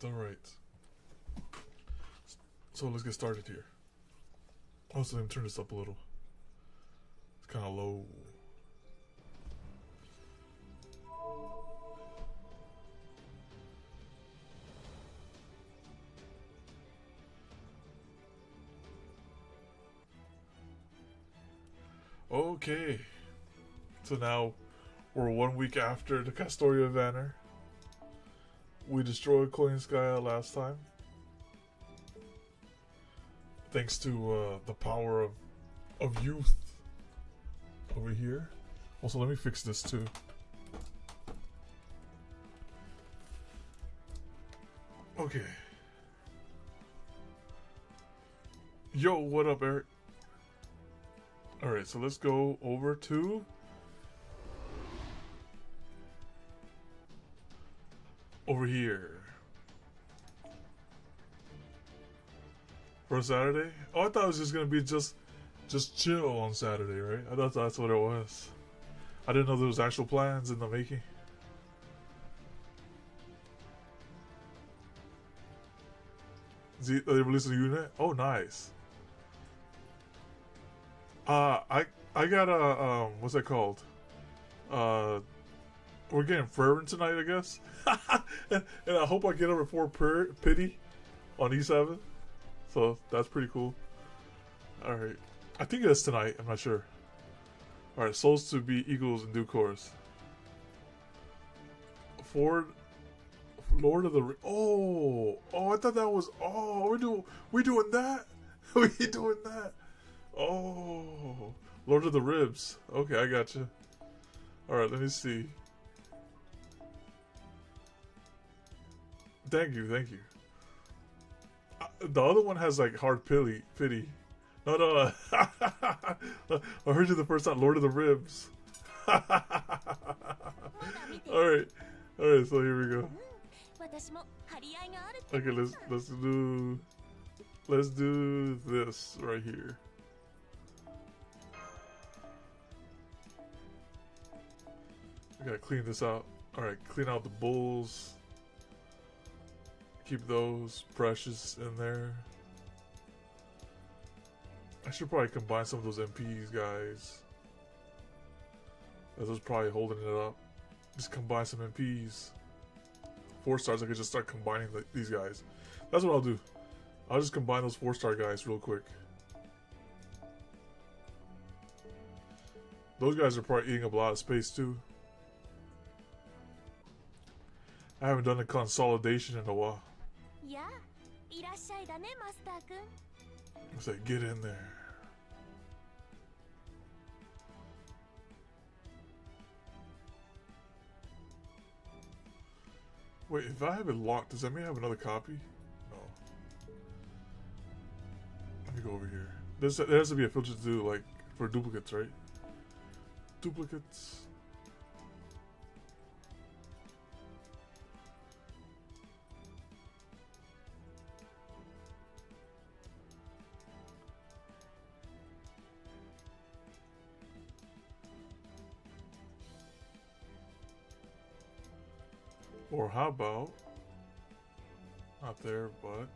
Alright. So let's get started here. Also, let me turn this up a little. It's kind of low. Okay. So now we're 1 week after the Castoria Banner. We destroyed Kolinskaya last time. Thanks to the power of youth over here. Also, let me fix this too. Okay. Yo, what up, Eric? Alright, so let's go over to over here. For Saturday? Oh, I thought it was just gonna be just chill on Saturday, right? I thought that's what it was. I didn't know there was actual plans in the making. Are they releasing a unit? Oh, nice. I got a what's that called? We're getting Fervent tonight, I guess. and I hope I get a report pity on E7. So that's pretty cool. Alright. I think it's tonight, I'm not sure. Alright, souls to be eagles in due course. Lord of the Oh, I thought that was we doing that? We doing that? Oh, Lord of the Ribs. Okay, I got you. Alright, let me see. Thank you. The other one has like hard pity. No. I heard you the first time. Lord of the Ribs. Alright, so here we go. Okay, let's do this right here. I gotta clean this out. Alright, clean out the bulls. Keep those precious in there. I should probably combine some of those MPs, guys. Those probably holding it up. Just combine some MPs. 4 stars, I could just start combining these guys. That's what I'll do. I'll just combine those 4-star guys real quick. Those guys are probably eating up a lot of space too. I haven't done a consolidation in a while. I say, get in there. Wait, if I have it locked, does that mean I have another copy? No. Let me go over here. There has to be a filter to do, like, for duplicates, right? Duplicates. Or how about, not there, but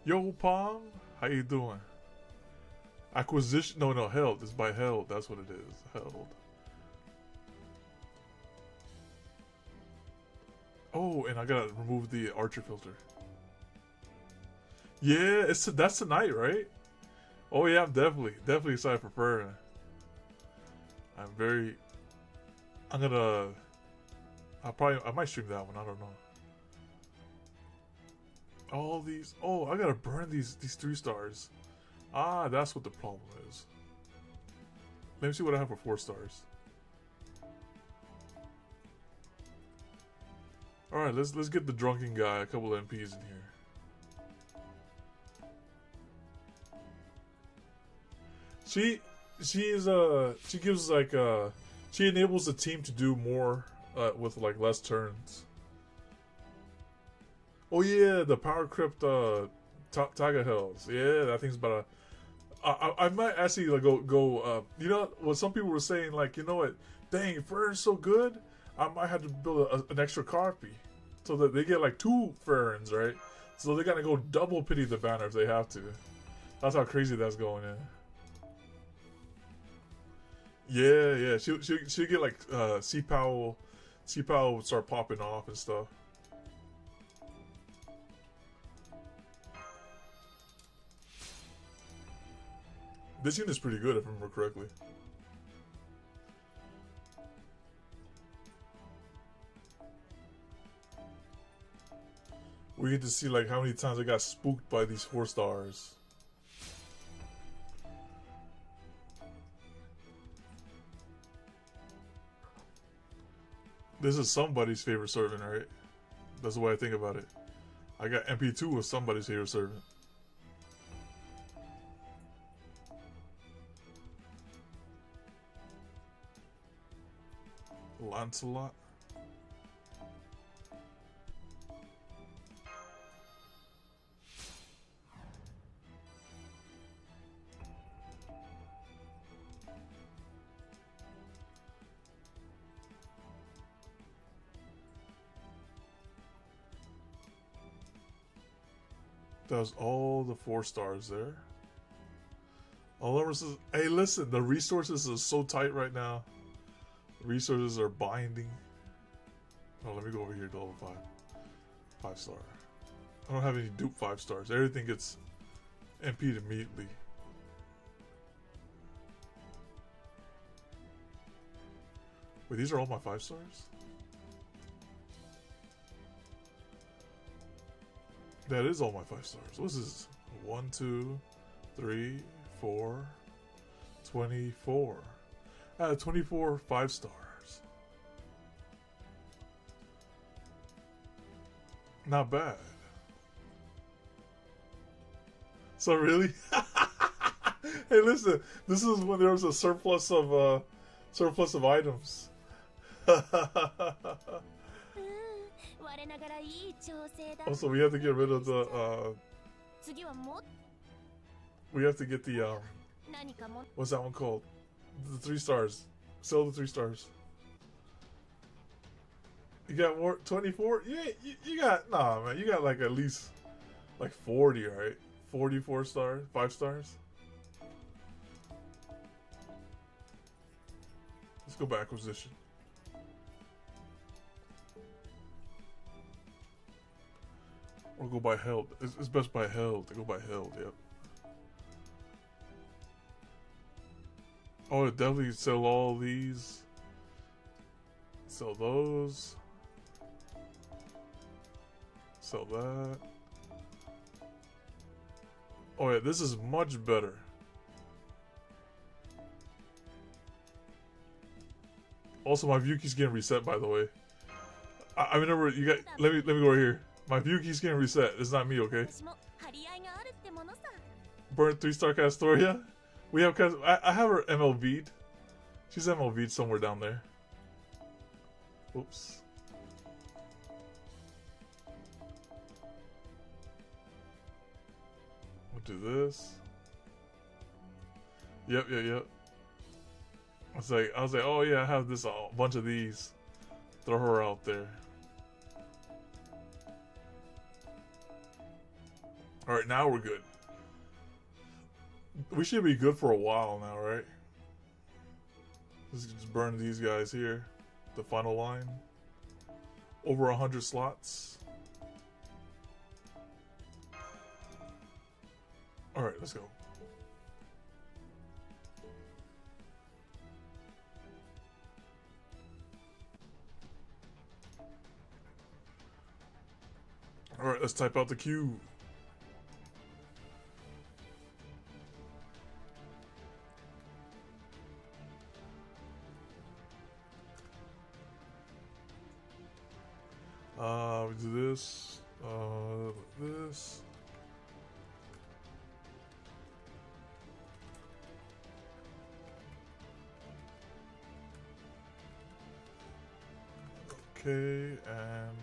Yo Pong, how you doing? Acquisition, no, held. It's by held. That's what it is. Held. Oh, and I gotta remove the archer filter. Yeah, that's tonight, right? Oh yeah, I'm definitely excited for Fur. I might stream that one. I don't know. All these. Oh, I gotta burn these 3 stars. Ah, that's what the problem is. Let me see what I have for 4 stars. All right, let's get the drunken guy. A couple of MPs in here. She gives like she enables the team to do more with like less turns. Oh yeah, the power crypt Taga Hells. Yeah, that thing's about I might actually like go you know what some people were saying, like, you know what, dang, Fur is so good, I might have to build an extra copy. So that they get like 2 ferns, right? So they're gonna go double pity the banner if they have to. That's how crazy that's going in. Yeah, yeah. She'll get like Sea Powell would start popping off and stuff. This unit's pretty good if I remember correctly. We get to see like how many times I got spooked by these 4 stars. This is somebody's favorite servant, right? That's the way I think about it. I got MP2 with somebody's favorite servant. Lancelot. That was all the 4 stars there. All the resources. Hey, listen, the resources are so tight right now. Resources are binding. Oh, let me go over here to level 5. 5 star. I don't have any dupe 5 stars. Everything gets MP'd immediately. Wait, these are all my 5 stars? That is all my 5 stars. What's this? 1, 2, 3, 4, 24. I had 24 5 stars. Not bad. So really? Hey, listen. This is when there was a surplus of items. Also, we have to get rid of the we have to get the what's that one called? The 3 stars. Sell the 3 stars. You got more 24? Yeah, you got nah, man. You got like at least like 40, right? 44 stars, 5 stars. Let's go by acquisition. Or go by held. It's best by held. To go by held. Yep. Oh, definitely sell all these. Sell those. Sell that. Oh yeah, this is much better. Also, my view keeps getting reset, by the way. I remember you got. Let me go right here. My view keeps getting reset. It's not me, okay? Burnt 3-star Castoria. We have. I have her MLV'd. She's MLV'd somewhere down there. Oops. We'll do this. Yep. I was like, oh yeah, I have this bunch of these. Throw her out there. All right, now we're good. We should be good for a while now, right? Let's just burn these guys here. The final line. Over 100 slots. All right, let's go. All right, let's type out the queue. We do this, this. Okay, and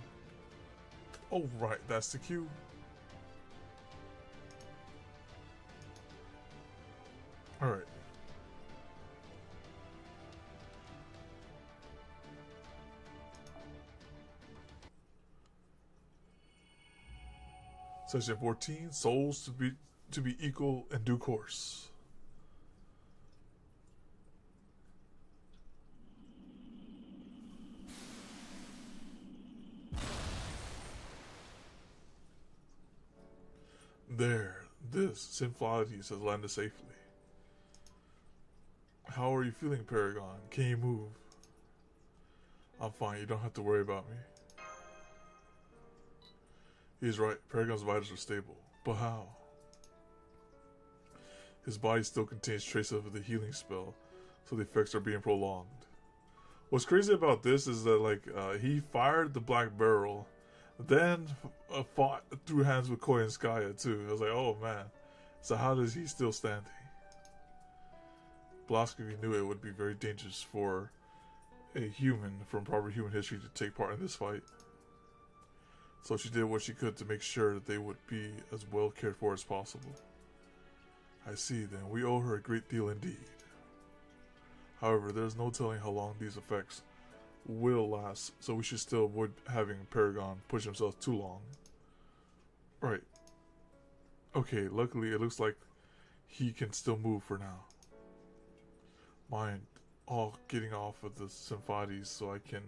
oh right, that's the queue. All right. Section 14, souls to be equal in due course. There, this Symphlades has landed safely. How are you feeling, Paragon? Can you move? I'm fine, you don't have to worry about me. He's right, Paragon's vitals are stable. But how? His body still contains traces of the healing spell, so the effects are being prolonged. What's crazy about this is that he fired the Black Barrel, then fought through hands with Koi and Skaya too. I was like, oh man. So how is he still standing? Blaskovy knew it would be very dangerous for a human from proper human history to take part in this fight. So she did what she could to make sure that they would be as well cared for as possible. I see then, we owe her a great deal indeed. However, there's no telling how long these effects will last, so we should still avoid having Paragon push himself too long. Right. Okay, luckily it looks like he can still move for now. Mind all getting off of the Symphlades so I can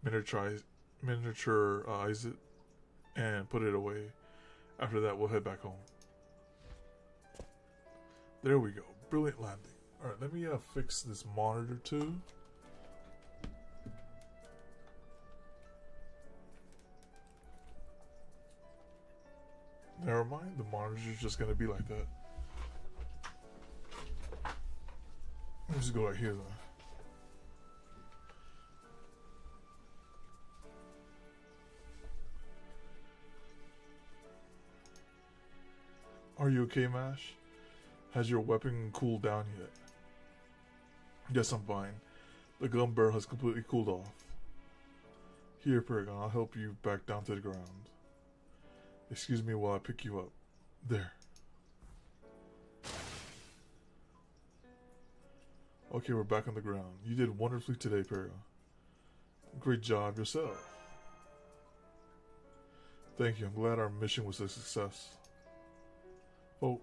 miniaturize it and put it away. After that, we'll head back home. There we go. Brilliant landing. Alright, let me fix this monitor too. Never mind, the monitor's just gonna be like that. Let me just go right here though. Are you okay, Mash? Has your weapon cooled down yet? Yes, I'm fine. The gun barrel has completely cooled off. Here, Paragon, I'll help you back down to the ground. Excuse me while I pick you up. There. Okay, we're back on the ground. You did wonderfully today, Paragon. Great job yourself. Thank you. I'm glad our mission was a success. Oh.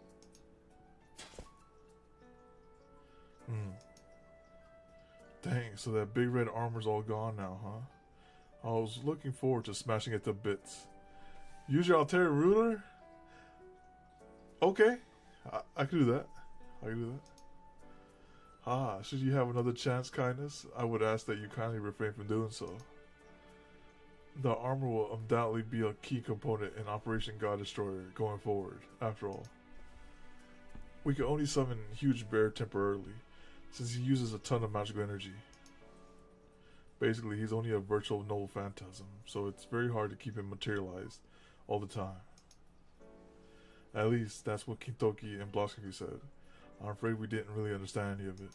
Dang, so that big red armor's all gone now, huh? I was looking forward to smashing it to bits. Use your Altera ruler? Okay. I can do that. I can do that. Should you have another chance, kindness, I would ask that you kindly refrain from doing so. The armor will undoubtedly be a key component in Operation God Destroyer going forward, after all. We can only summon Huge Bear temporarily, since he uses a ton of magical energy. Basically, he's only a virtual noble phantasm, so it's very hard to keep him materialized all the time. At least, that's what Kintoki and Blosky said. I'm afraid we didn't really understand any of it.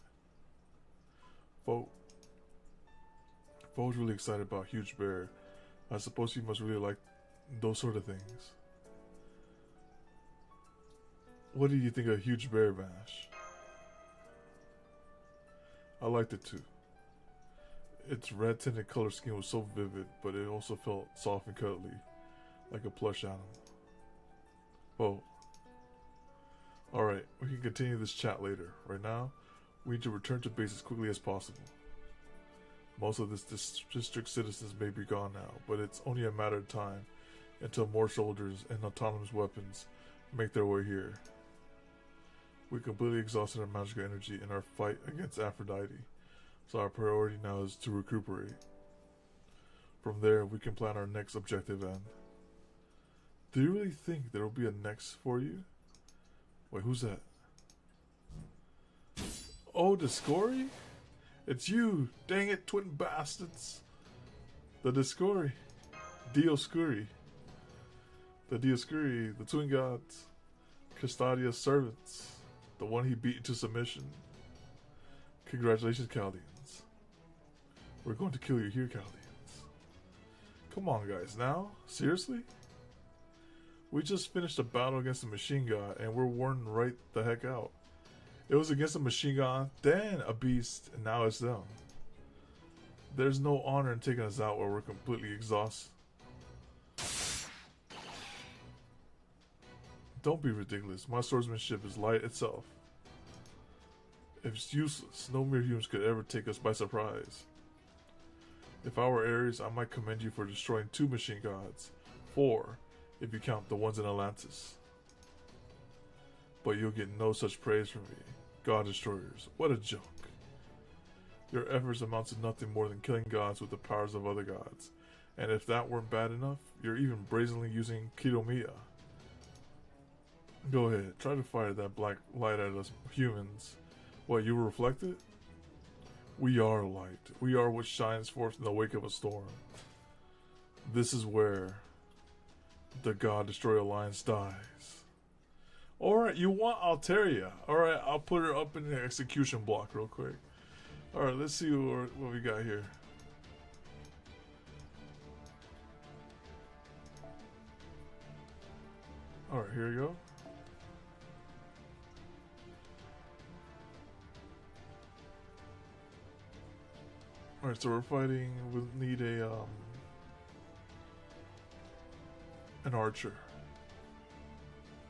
Fo's really excited about Huge Bear. I suppose he must really like those sort of things. What did you think of Huge Bear, Mash? I liked it too. Its red tinted color scheme was so vivid, but it also felt soft and cuddly, like a plush animal. Oh. Alright, we can continue this chat later. Right now, we need to return to base as quickly as possible. Most of this district citizens may be gone now, but it's only a matter of time until more soldiers and autonomous weapons make their way here. We completely exhausted our magical energy in our fight against Aphrodite, so our priority now is to recuperate. From there, we can plan our next objective end. Do you really think there will be a next for you? Wait, who's that? Oh, Discory? It's you! Dang it, twin bastards! The Discory. Dioscuri. The Dioscuri, the twin gods. Custodia's servants. The one he beat into submission. Congratulations, Chaldeans. We're going to kill you here, Chaldeans. Come on, guys, now? Seriously? We just finished a battle against a machine god, and we're worn right the heck out. It was against a machine god, then a beast, and now it's them. There's no honor in taking us out while we're completely exhausted. Don't be ridiculous. My swordsmanship is light itself. If it's useless, no mere humans could ever take us by surprise. If I were Ares, I might commend you for destroying 2 machine gods. 4, if you count the ones in Atlantis. But you'll get no such praise from me. God destroyers, what a joke. Your efforts amount to nothing more than killing gods with the powers of other gods. And if that weren't bad enough, you're even brazenly using Kidomiya. Go ahead, try to fire that black light at us humans. What, you were reflected? We are light. We are what shines forth in the wake of a storm. This is where the God Destroyer Alliance dies. Alright, you want Alteria. Alright, I'll put her up in the execution block real quick. Alright, let's see what we got here. Alright, here we go. Alright, so we're fighting, we'll need a, an archer.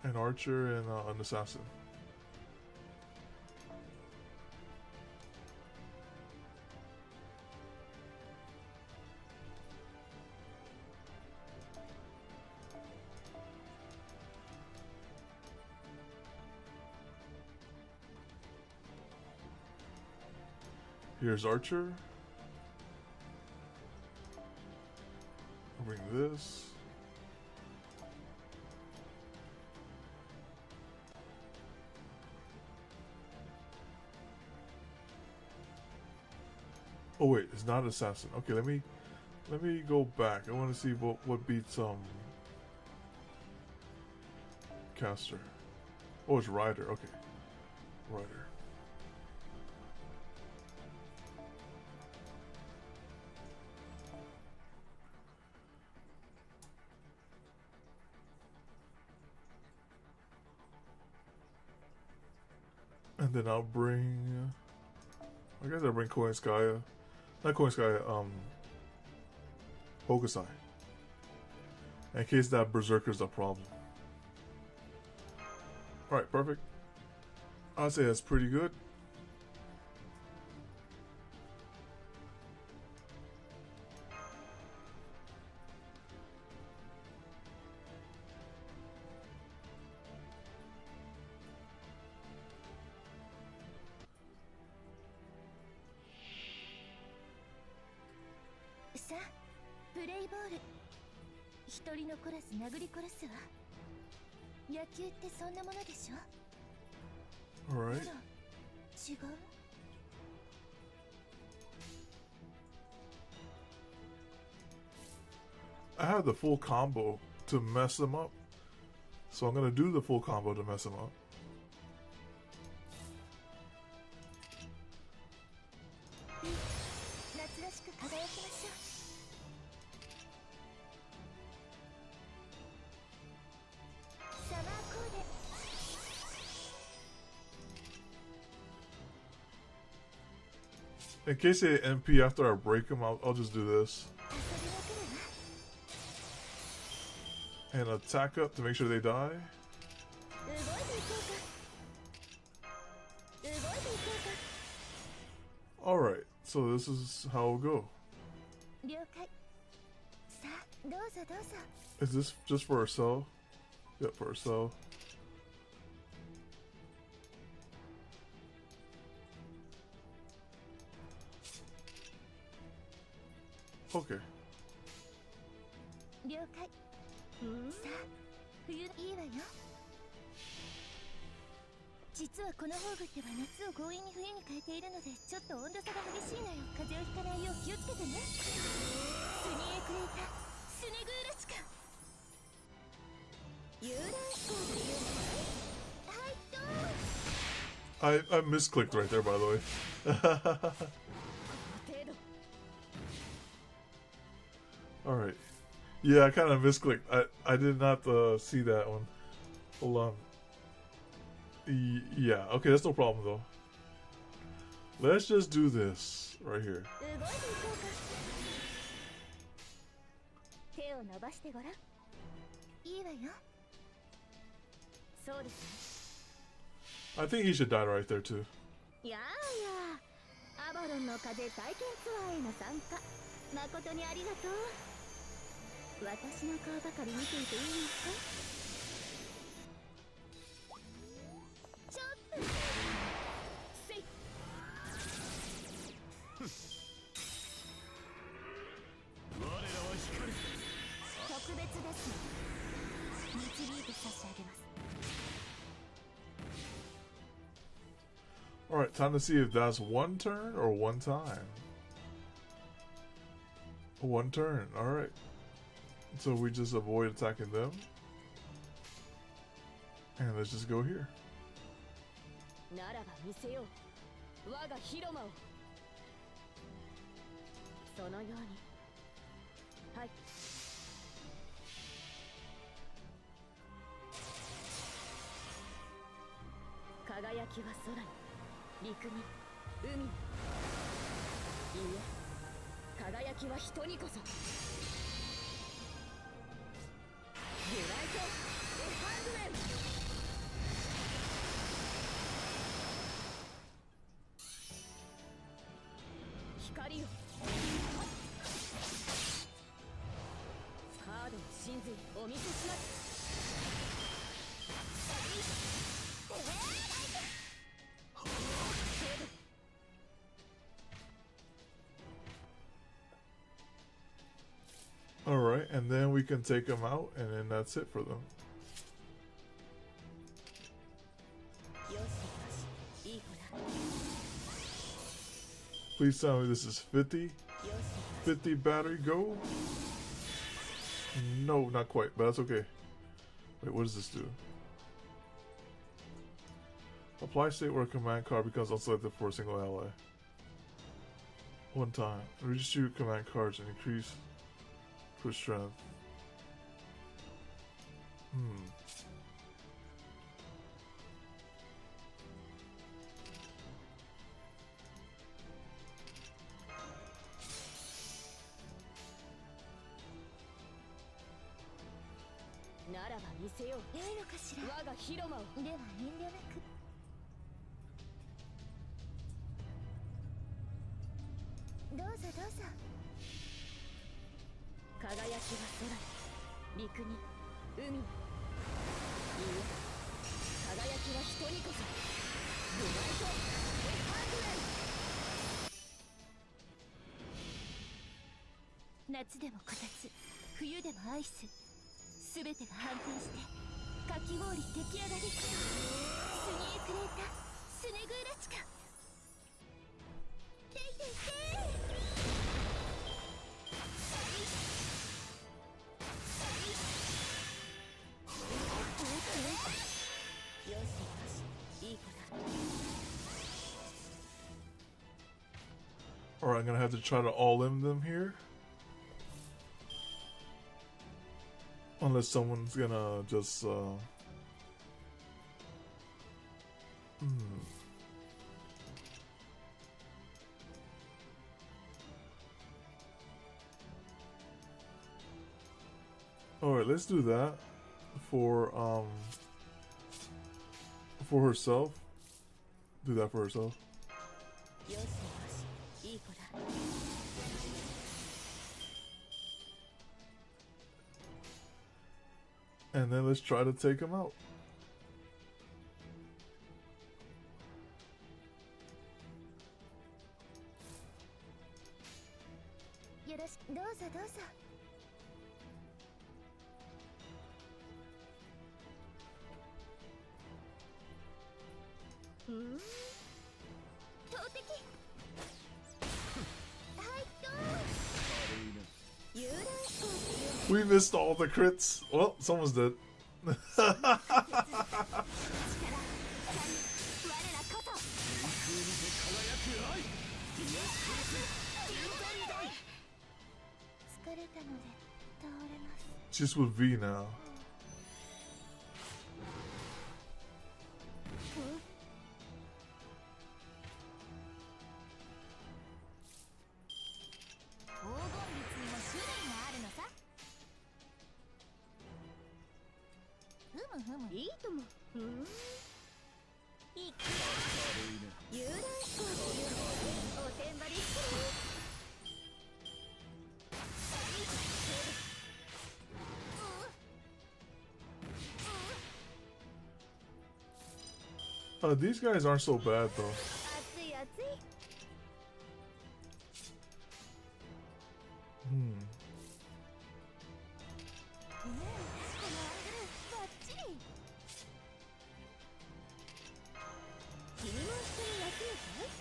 An archer and an assassin. Here's archer. I'll bring this. Oh wait, it's not assassin. Okay, let me go back. I want to see what beats caster. Oh, it's rider. Okay, rider. And then I'll bring. I guess I'll bring Koenskaya. Not Koenskaya, Hokusai. In case that Berserker's a problem. Alright, perfect. I'd say that's pretty good. Alright. I have the full combo to mess them up. So I'm gonna do the full combo to mess them up. In case they MP after I break them, I'll just do this. And attack up to make sure they die. Alright, so this is how it'll go. Is this just for herself? Yep, for herself. Okay. 実はこの宝具っては夏を強引に冬に変えているのでちょっと温度差が激しいのよ。風邪をひかないよう気をつけてね。スニエクレーター、スネグーラシカ。遊覧飛行というのははいと。I misclicked right there, by the way. Alright. Yeah, I kind of misclicked. I did not see that one. Hold on. Yeah, okay, that's no problem though. Let's just do this right here. そうです I think he should die right there too. ね。やあやあ、アバロンの風体験ツアーへの参加誠にありがとう。私の顔ばかり見ていていいんですか？ちょっとせい我らは光る。特別ですので導いて差し上げます。 Alright, time to see if that's one turn or one time. One turn, alright. So we just avoid attacking them. And let's just go here. ならば見せよう我が広間を。そのように。はい。輝きは空に、陸に、海に。いいえ、輝きは人にこそ。ユナイト・エハングメン。光よ。カードの真髄お見せします。Alright, and then we can take them out, and then that's it for them. Please tell me this is 50. 50 battery, go. No, not quite, but that's okay. Wait, what does this do? Apply state where a command card becomes unselected for a single ally. One time. Redistribute command cards and increase push strength.「夏でもこたつ、冬でもアイス、すべてが反転してかき氷出来上がり。スニークレータスネグーラチカ。ていていてよしよし、いい子だ。 Alright, I'm gonna have to try to all-in them here. Unless someone's gonna just, Alright, let's do that for herself. Do that for herself. And then let's try to take him out. We missed all the crits. Well, someone's dead. Just with V now. ふむいいとも。いいか。遊覧飛行でおてんばりしてる。These guys aren't so bad though. 熱い熱い。このアングルバッチリ。君も一緒に休むか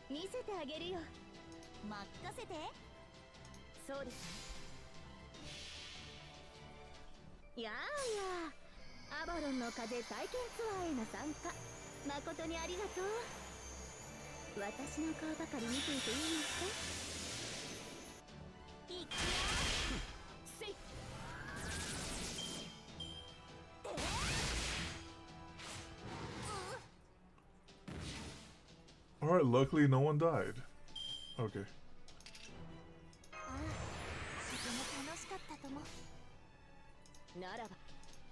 い？見せてあげるよ。任せて。そうです。やあやあ、アバロンの風体験ツアーへの参加誠にありがとう。私の顔ばかり見ていていいのかい？いくよ。せい。Alright, luckily no one died. Okay. ああ、とても楽しかったとも。ならば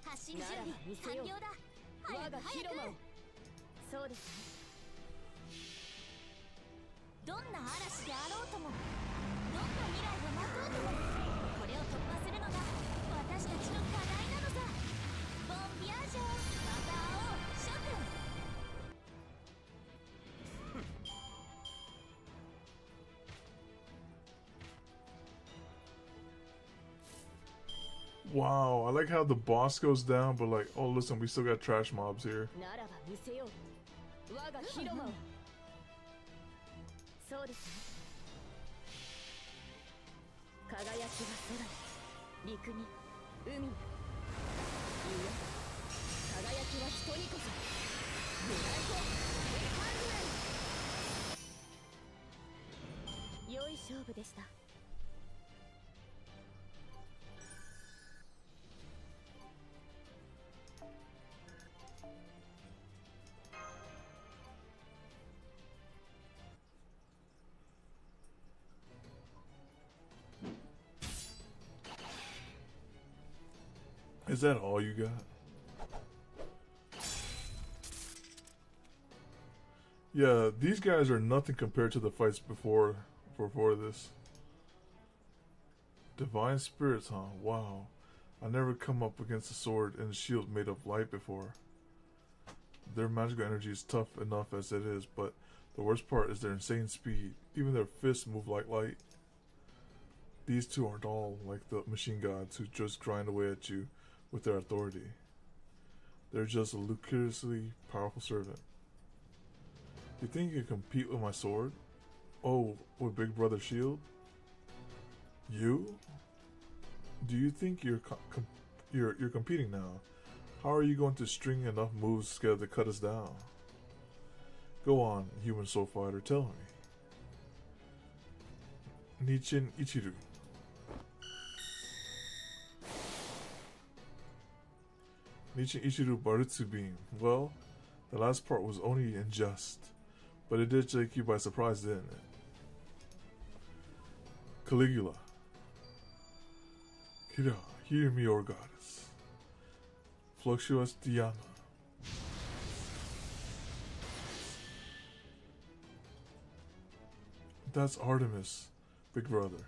発進準備完了だ。我が広間を。そうですね。どんな嵐であろうとも、どんな未来を待とうとも、これを突破するのが私たちの課題なのさ。ボンビアージョ、また会おう諸君。Wow, I like how the boss goes down, but like, oh listen, we still got trash mobs here. ならば見せよう。我が広間を。そうですね。輝きは空に、陸に、海に。いや、輝きは人にこそ。ブライト、エカングライ。良い勝負でした。Is that all you got? Yeah, these guys are nothing compared to the fights before this. Divine spirits, huh? Wow. I never come up against a sword and a shield made of light before. Their magical energy is tough enough as it is, but the worst part is their insane speed. Even their fists move like light. These two aren't all like the machine gods who just grind away at you with their authority. They're just a ludicrously powerful servant. You think you can compete with my sword? Oh, with Big Brother's shield? You? Do you think you're competing now? How are you going to string enough moves together to cut us down? Go on, human soul fighter, tell me. Nichin Ichiru. Nichin Ichiru Barutsu Beam. Well, the last part was only in jest, but it did take you by surprise, didn't it? Caligula. Kira, hear me, or goddess. Fluxuous Diana. That's Artemis, big brother.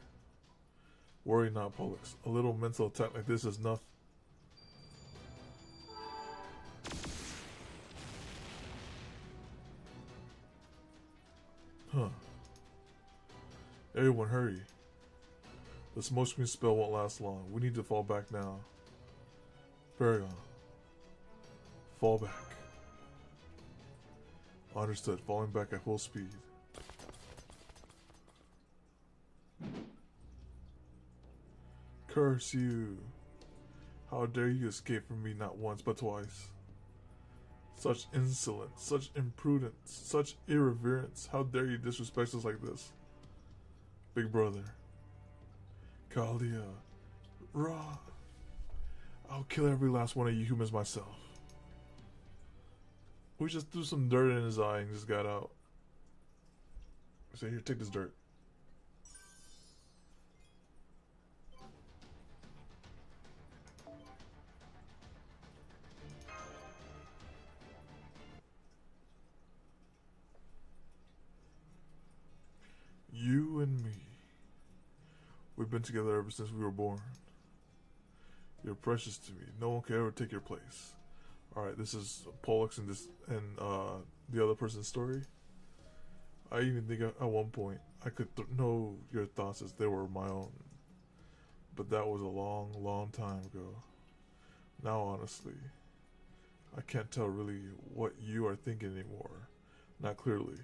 Worry not, Pollux. A little mental attack like this is nothing. Huh. Everyone hurry. The smokescreen spell won't last long. We need to fall back now. Paragon. Fall back. Understood. Falling back at full speed. Curse you. How dare you escape from me not once but twice. Such insolence, such imprudence, such irreverence. How dare you disrespect us like this? Big brother. Kalia. Ra. I'll kill every last one of you humans myself. We just threw some dirt in his eye and just got out. So here, take this dirt. and me. We've been together ever since we were born. You're precious to me. No one can ever take your place. Alright, this is Pollux and the other person's story. I even think at one point I could know your thoughts as they were my own. But that was a long, long time ago. Now, honestly, I can't tell really what you are thinking anymore. Not clearly.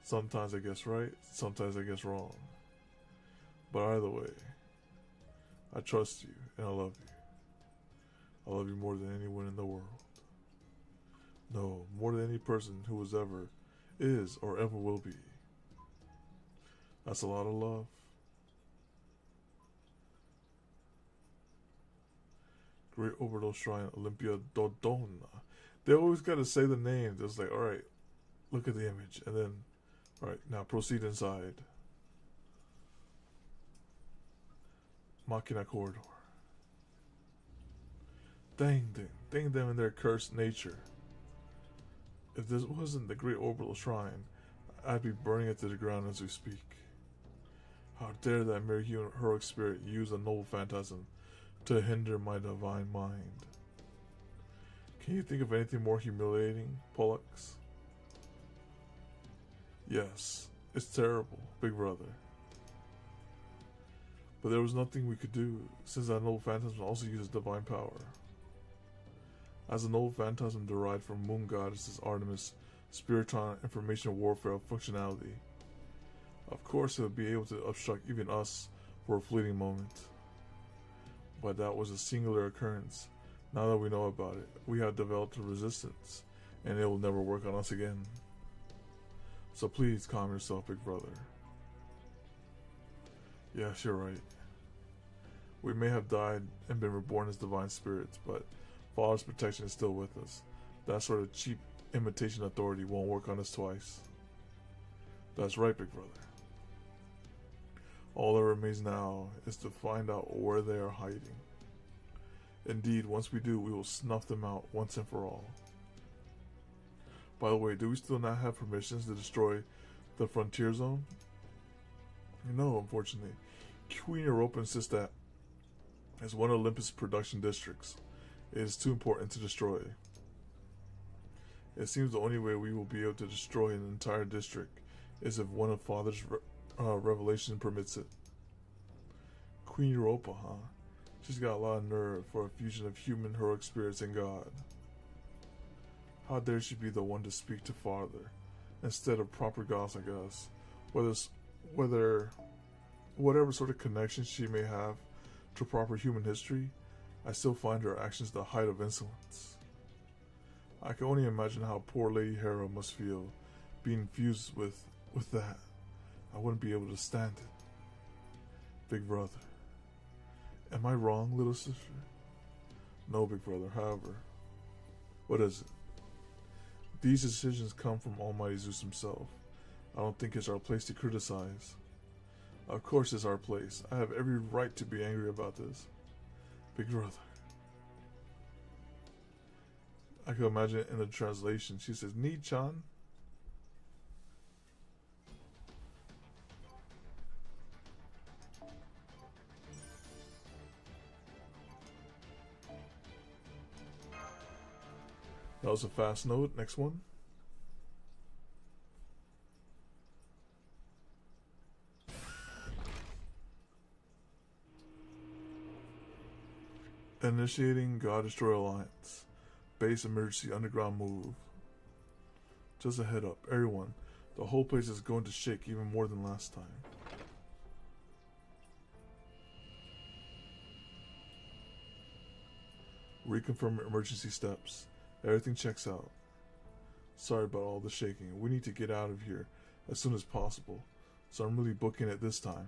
Sometimes I guess right, sometimes I guess wrong. But either way, I trust you and I love you. I love you more than anyone in the world. No, more than any person who was ever, is, or ever will be. That's a lot of love. Great Overdose Shrine, Olympia Dodona. They always got to say the name. It's like, alright, look at the image. And then, alright, now proceed inside. Machina Corridor. Dang them in their cursed nature. If this wasn't the Great Orbital Shrine, I'd be burning it to the ground as we speak. How dare that mere human heroic spirit use a noble phantasm to hinder my divine mind? Can you think of anything more humiliating, Pollux? Yes, it's terrible, big brother. But there was nothing we could do, since that noble phantasm also uses divine power. As a noble phantasm derived from moon goddesses Artemis' Spiritron information warfare functionality, of course it would be able to obstruct even us for a fleeting moment. But that was a singular occurrence. Now that we know about it, we have developed a resistance, and it will never work on us again. So please calm yourself, big brother. Yes, you're right. We may have died and been reborn as divine spirits, but Father's protection is still with us. That sort of cheap imitation authority won't work on us twice. That's right, big brother. All that remains now is to find out where they are hiding. Indeed, once we do, we will snuff them out once and for all. By the way, do we still not have permissions to destroy the frontier zone? No, unfortunately. Queen Europa insists that, as one of Olympus' production districts, it is too important to destroy. It seems the only way we will be able to destroy an entire district is if one of Father's revelation permits it. Queen Europa, huh? She's got a lot of nerve for a fusion of human heroic spirits and God. How dare she be the one to speak to Father, instead of proper gods like us, whatever sort of connection she may have to proper human history, I still find her actions the height of insolence. I can only imagine how poor Lady Hera must feel, being fused with that. I wouldn't be able to stand it. Big brother. Am I wrong, little sister? No, big brother, however. What is it? These decisions come from Almighty Zeus himself. I don't think it's our place to criticize. Of course it's our place. I have every right to be angry about this. Big brother. I can imagine it in the translation. She says, Ni-chan? That was a fast note. Next one. Initiating God Destroyer Alliance. Base emergency underground move. Just a head up, everyone. The whole place is going to shake even more than last time. Reconfirm emergency steps. Everything checks out. Sorry about all the shaking. We need to get out of here as soon as possible, so I'm really booking it this time.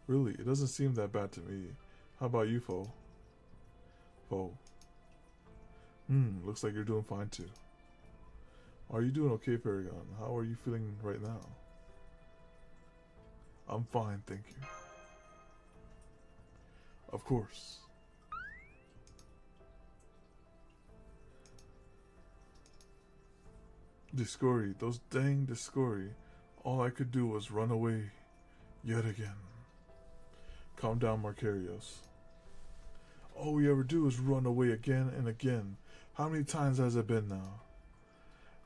Really, it doesn't seem that bad to me. How about you, Foe? Foe. Looks like you're doing fine too. Are you doing okay, Paragon? How are you feeling right now? I'm fine, thank you. Of course. Discory, those dang Discory. All I could do was run away yet again. Calm down, Marcarios. All we ever do is run away again and again. How many times has it been now?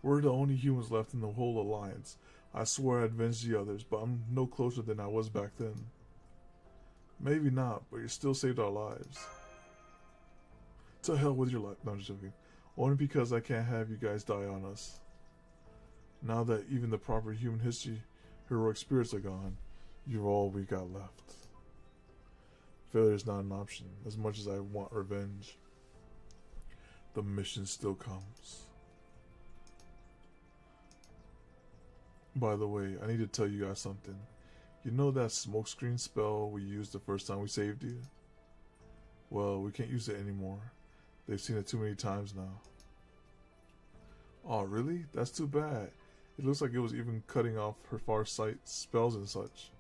We're the only humans left in the whole alliance. I swear I avenged the others, but I'm no closer than I was back then. Maybe not, but you still saved our lives. To hell with your life. No, I'm just joking. Only because I can't have you guys die on us. Now that even the proper human history, heroic spirits are gone, you're all we got left. Failure is not an option, as much as I want revenge. The mission still comes. By the way, I need to tell you guys something. You know that smokescreen spell we used the first time we saved you? Well, we can't use it anymore. They've seen it too many times now. Oh, really? That's too bad. It looks like it was even cutting off her far sight spells and such.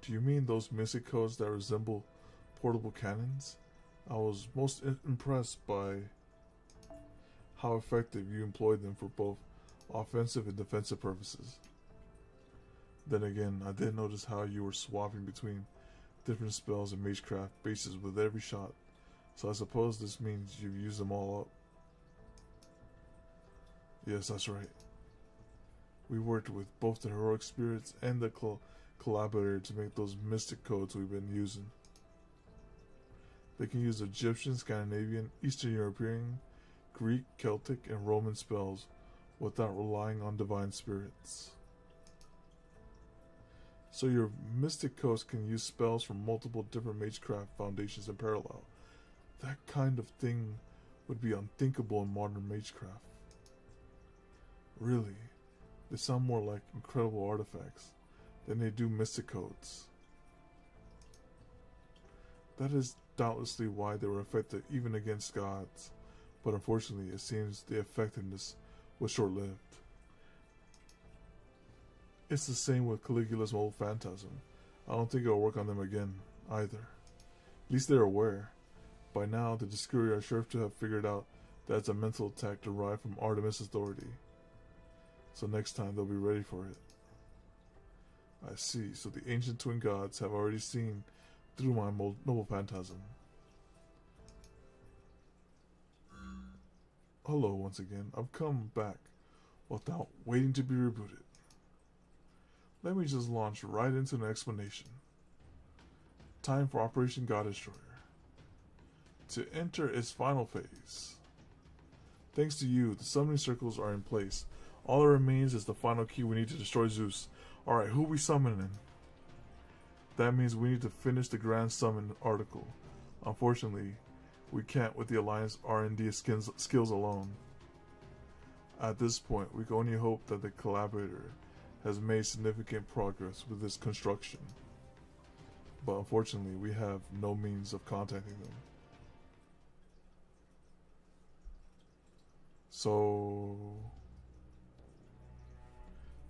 Do you mean those mystic codes that resemble portable cannons? I was most impressed by how effective you employed them for both offensive and defensive purposes. Then again, I did notice how you were swapping between different spells and magecraft bases with every shot, so I suppose this means you've used them all up. Yes, that's right. We worked with both the heroic spirits and the collaborator to make those mystic codes we've been using. They can use Egyptian, Scandinavian, Eastern European, Greek, Celtic, and Roman spells without relying on divine spirits. So your mystic codes can use spells from multiple different magecraft foundations in parallel. That kind of thing would be unthinkable in modern magecraft. Really, they sound more like incredible artifacts than they do mystic codes. That is doubtlessly why they were effective even against gods, but unfortunately it seems the effectiveness was short-lived. It's the same with Caligula's old phantasm. I don't think it'll work on them again, either. At least they're aware. By now, the Discovery are sure to have figured out that it's a mental attack derived from Artemis' authority. So next time, they'll be ready for it. I see, so the ancient twin gods have already seen through my noble phantasm. Hello once again. I've come back without waiting to be rebooted. Let me just launch right into an explanation. Time for Operation God Destroyer to enter its final phase. Thanks to you, the summoning circles are in place. All that remains is the final key we need to destroy Zeus. Alright, who we summoning? That means we need to finish the Grand Summon article. Unfortunately, we can't with the Alliance R&D skills alone. At this point, we can only hope that the collaborator has made significant progress with this construction. But unfortunately, we have no means of contacting them. So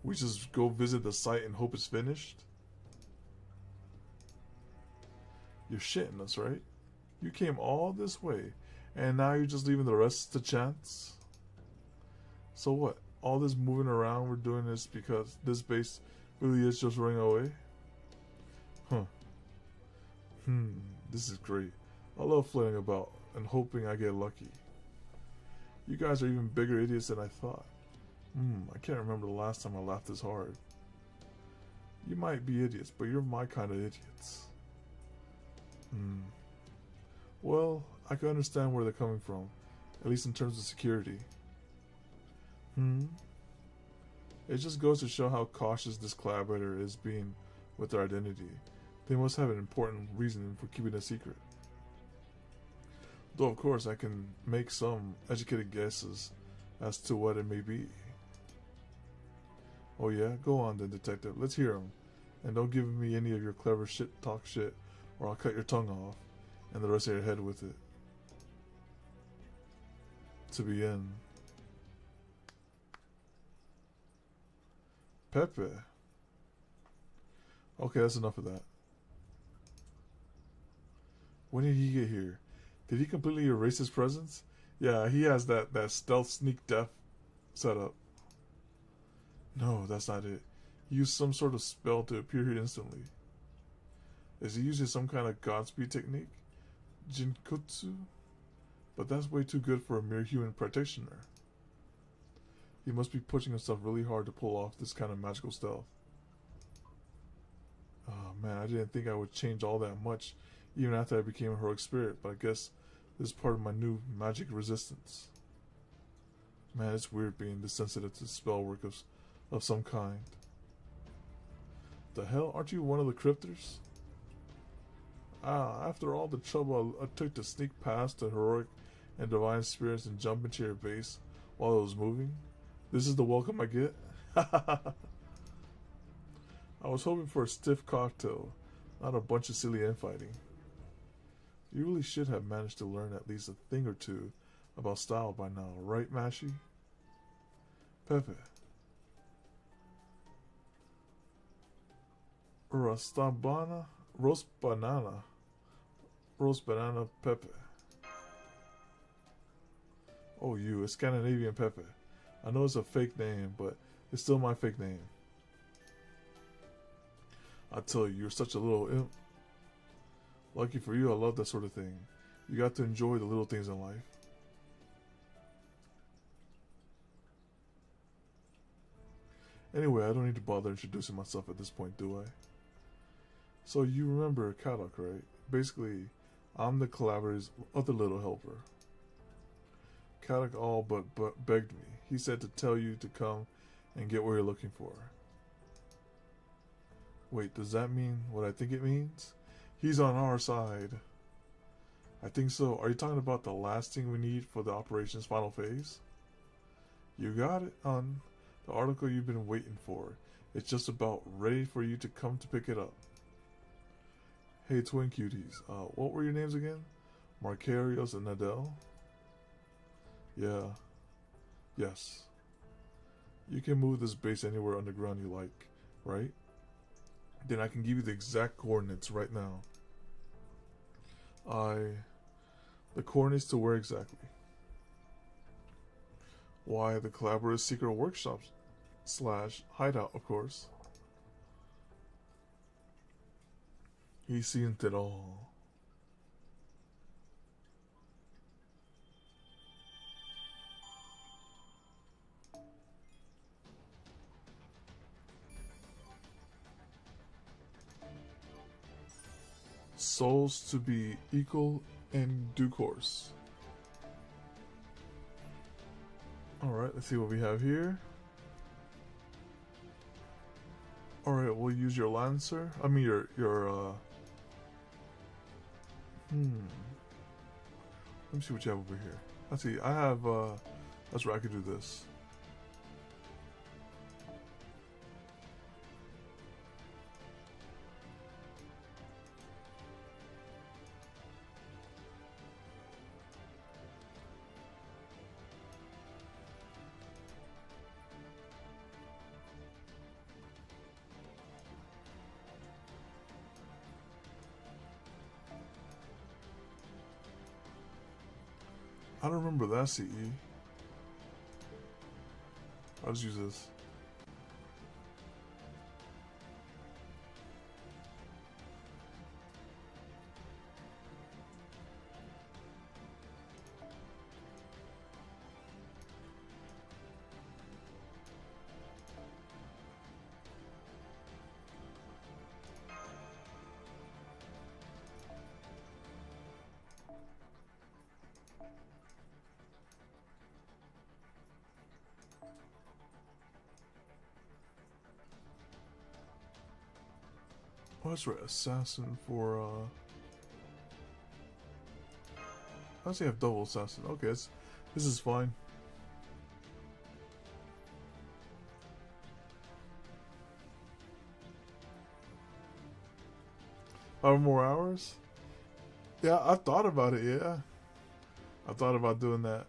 we just go visit the site and hope it's finished? You're shitting us, right? You came all this way, and now you're just leaving the rest to chance? So what? All this moving around we're doing this because this base really is just running away? Huh. This is great. I love flitting about and hoping I get lucky. You guys are even bigger idiots than I thought. I can't remember the last time I laughed this hard. You might be idiots, but you're my kind of idiots. Well, I can understand where they're coming from, at least in terms of security. It just goes to show how cautious this collaborator is being with their identity. They must have an important reason for keeping it secret. Though of course I can make some educated guesses as to what it may be. Oh yeah? Go on then, detective. Let's hear them. And don't give me any of your clever talk shit, or I'll cut your tongue off, and the rest of your head with it. To begin. Pepe. Okay, that's enough of that. When did he get here? Did he completely erase his presence? Yeah, he has that stealth sneak death setup. No, that's not it. He used some sort of spell to appear here instantly. Is he using some kind of Godspeed technique? Jinkutsu? But that's way too good for a mere human practitioner. He must be pushing himself really hard to pull off this kind of magical stealth. Oh man, I didn't think I would change all that much even after I became a heroic spirit, but I guess this is part of my new magic resistance. Man, it's weird being this sensitive to spell work of some kind. The hell? Aren't you one of the crypters? Ah, after all the trouble I took to sneak past the heroic and divine spirits and jump into your base while it was moving, this is the welcome I get? I was hoping for a stiff cocktail, not a bunch of silly infighting. You really should have managed to learn at least a thing or two about style by now, right, Mashi? Pepe. Roast banana Pepe. Oh, you, a Scandinavian Pepe. I know it's a fake name, but it's still my fake name. I tell you, you're such a little imp. Lucky for you, I love that sort of thing. You got to enjoy the little things in life. Anyway, I don't need to bother introducing myself at this point, do I? So you remember Kadok, right? Basically, I'm the collaborator's other little helper. Kadok all but begged me. He said to tell you to come and get what you're looking for. Wait, does that mean what I think it means? He's on our side. I think so. Are you talking about the last thing we need for the operation's final phase? You got it, hon. The article you've been waiting for. It's just about ready for you to come to pick it up. Hey, twin cuties. What were your names again? Marcarios and Nadell? Yeah. Yes. You can move this base anywhere underground you like, right? Then I can give you the exact coordinates right now. The coordinates to where exactly? Why, the collaborative secret workshops / hideout, of course. He's seen it all. Souls to be equal in due course. Alright, let's see what we have here. Alright, we'll use your Lancer. I mean your Let me see what you have over here. Let's see, I have that's where I could do this. I don't remember that CE. I'll just use this. Oh, that's right, assassin for I actually have double assassin. Okay, this is fine. Five more hours? Yeah, I thought about it, yeah. I thought about doing that.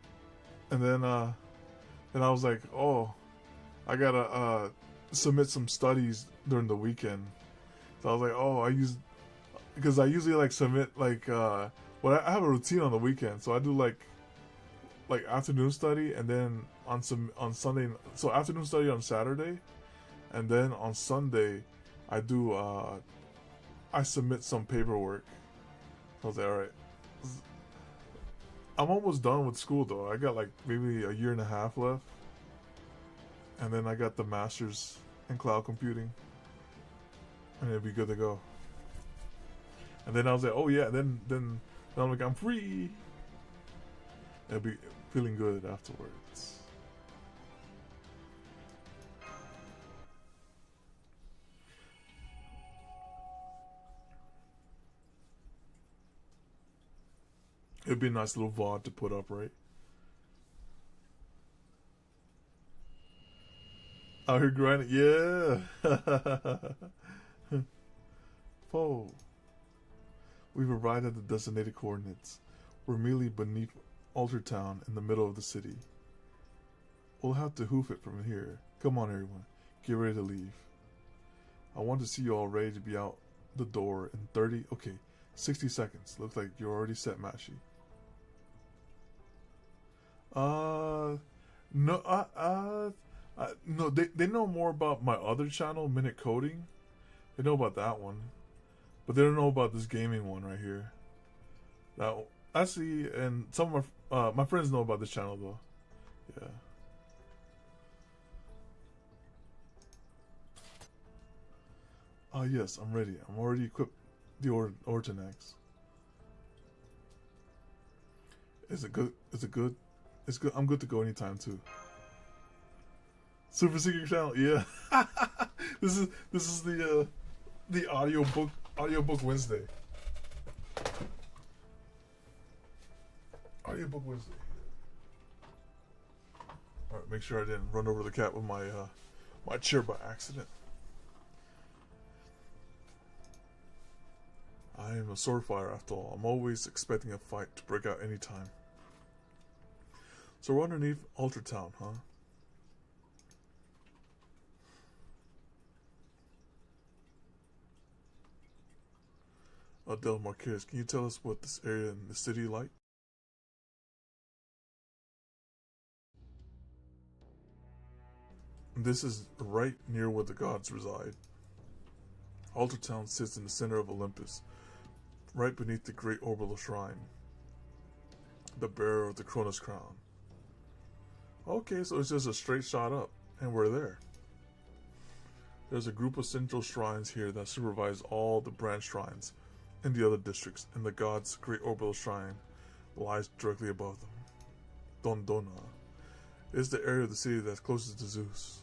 And then I was like, oh, I gotta submit some studies during the weekend. So I was like, oh, because I usually like submit like I have a routine on the weekend, so I do like like afternoon study, and then on Sunday. So afternoon study on Saturday, and then on Sunday, I do I submit some paperwork. I was like, all right, I'm almost done with school though. I got like maybe a year and a half left, and then I got the master's in cloud computing, and it'll be good to go. And then I was like, oh yeah, then I'm like, I'm free. I'll be feeling good afterwards. It'd be a nice little VOD to put up, right? Out here grinding, yeah. Oh, we've arrived at the designated coordinates. We're merely beneath Altertown in the middle of the city. We'll have to hoof it from here. Come on, everyone. Get ready to leave. I want to see you all ready to be out the door in 30, okay, 60 seconds. Looks like you're already set, Mashi. No, no, they know more about my other channel, Minute Coding. They know about that one. But they don't know about this gaming one right here. Now, actually, and some of my friends know about this channel though. Yeah. Yes, I'm ready. I'm already equipped the Ortonex. Is it good? Is it good? It's good. I'm good to go anytime too. Super secret channel, yeah. this is the audiobook Wednesday. Audiobook Wednesday. All right, make sure I didn't run over the cat with my my chair by accident. I am a sword fighter after all. I'm always expecting a fight to break out anytime. So we're underneath Altertown, huh? Del Marquez, can you tell us what this area in the city like? This is right near where the gods reside. Altertown sits in the center of Olympus, right beneath the great orbital shrine, the bearer of the Cronus crown. Okay, so it's just a straight shot up, and we're there. There's a group of central shrines here that supervise all the branch shrines in the other districts, and the god's great orbital shrine lies directly above them. Dondona is the area of the city that's closest to Zeus.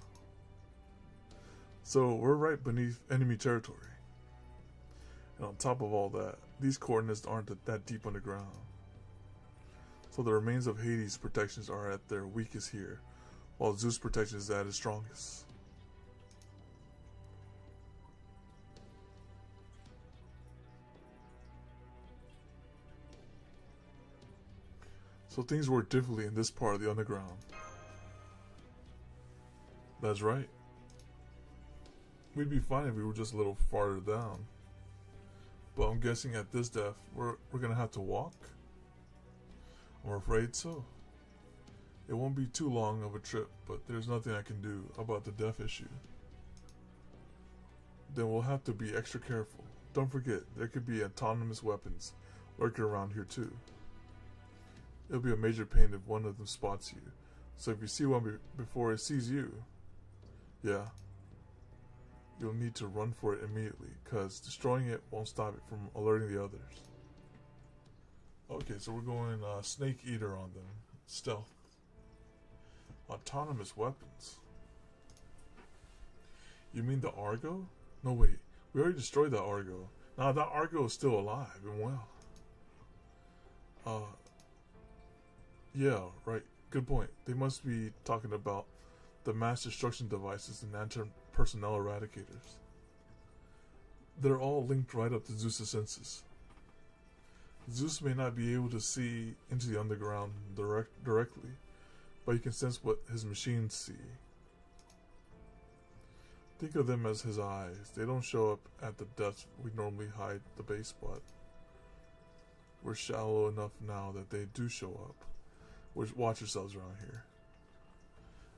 So we're right beneath enemy territory. And on top of all that, these coordinates aren't that deep underground. So the remains of Hades' protections are at their weakest here, while Zeus' protection is at its strongest. So things work differently in this part of the underground. That's right. We'd be fine if we were just a little farther down. But I'm guessing at this depth, we're gonna have to walk? I'm afraid so. It won't be too long of a trip, but there's nothing I can do about the death issue. Then we'll have to be extra careful. Don't forget, there could be autonomous weapons lurking around here too. It'll be a major pain if one of them spots you. So if you see one before it sees you, yeah, you'll need to run for it immediately, because destroying it won't stop it from alerting the others. Okay, so we're going Snake Eater on them. Stealth. Autonomous weapons. You mean the Argo? No, wait. We already destroyed the Argo. Now, that Argo is still alive and well. Yeah, right. Good point. They must be talking about the mass destruction devices and anti-personnel eradicators. They're all linked right up to Zeus' senses. Zeus may not be able to see into the underground directly, but he can sense what his machines see. Think of them as his eyes. They don't show up at the depths we normally hide the base, but we're shallow enough now that they do show up. Watch yourselves around here.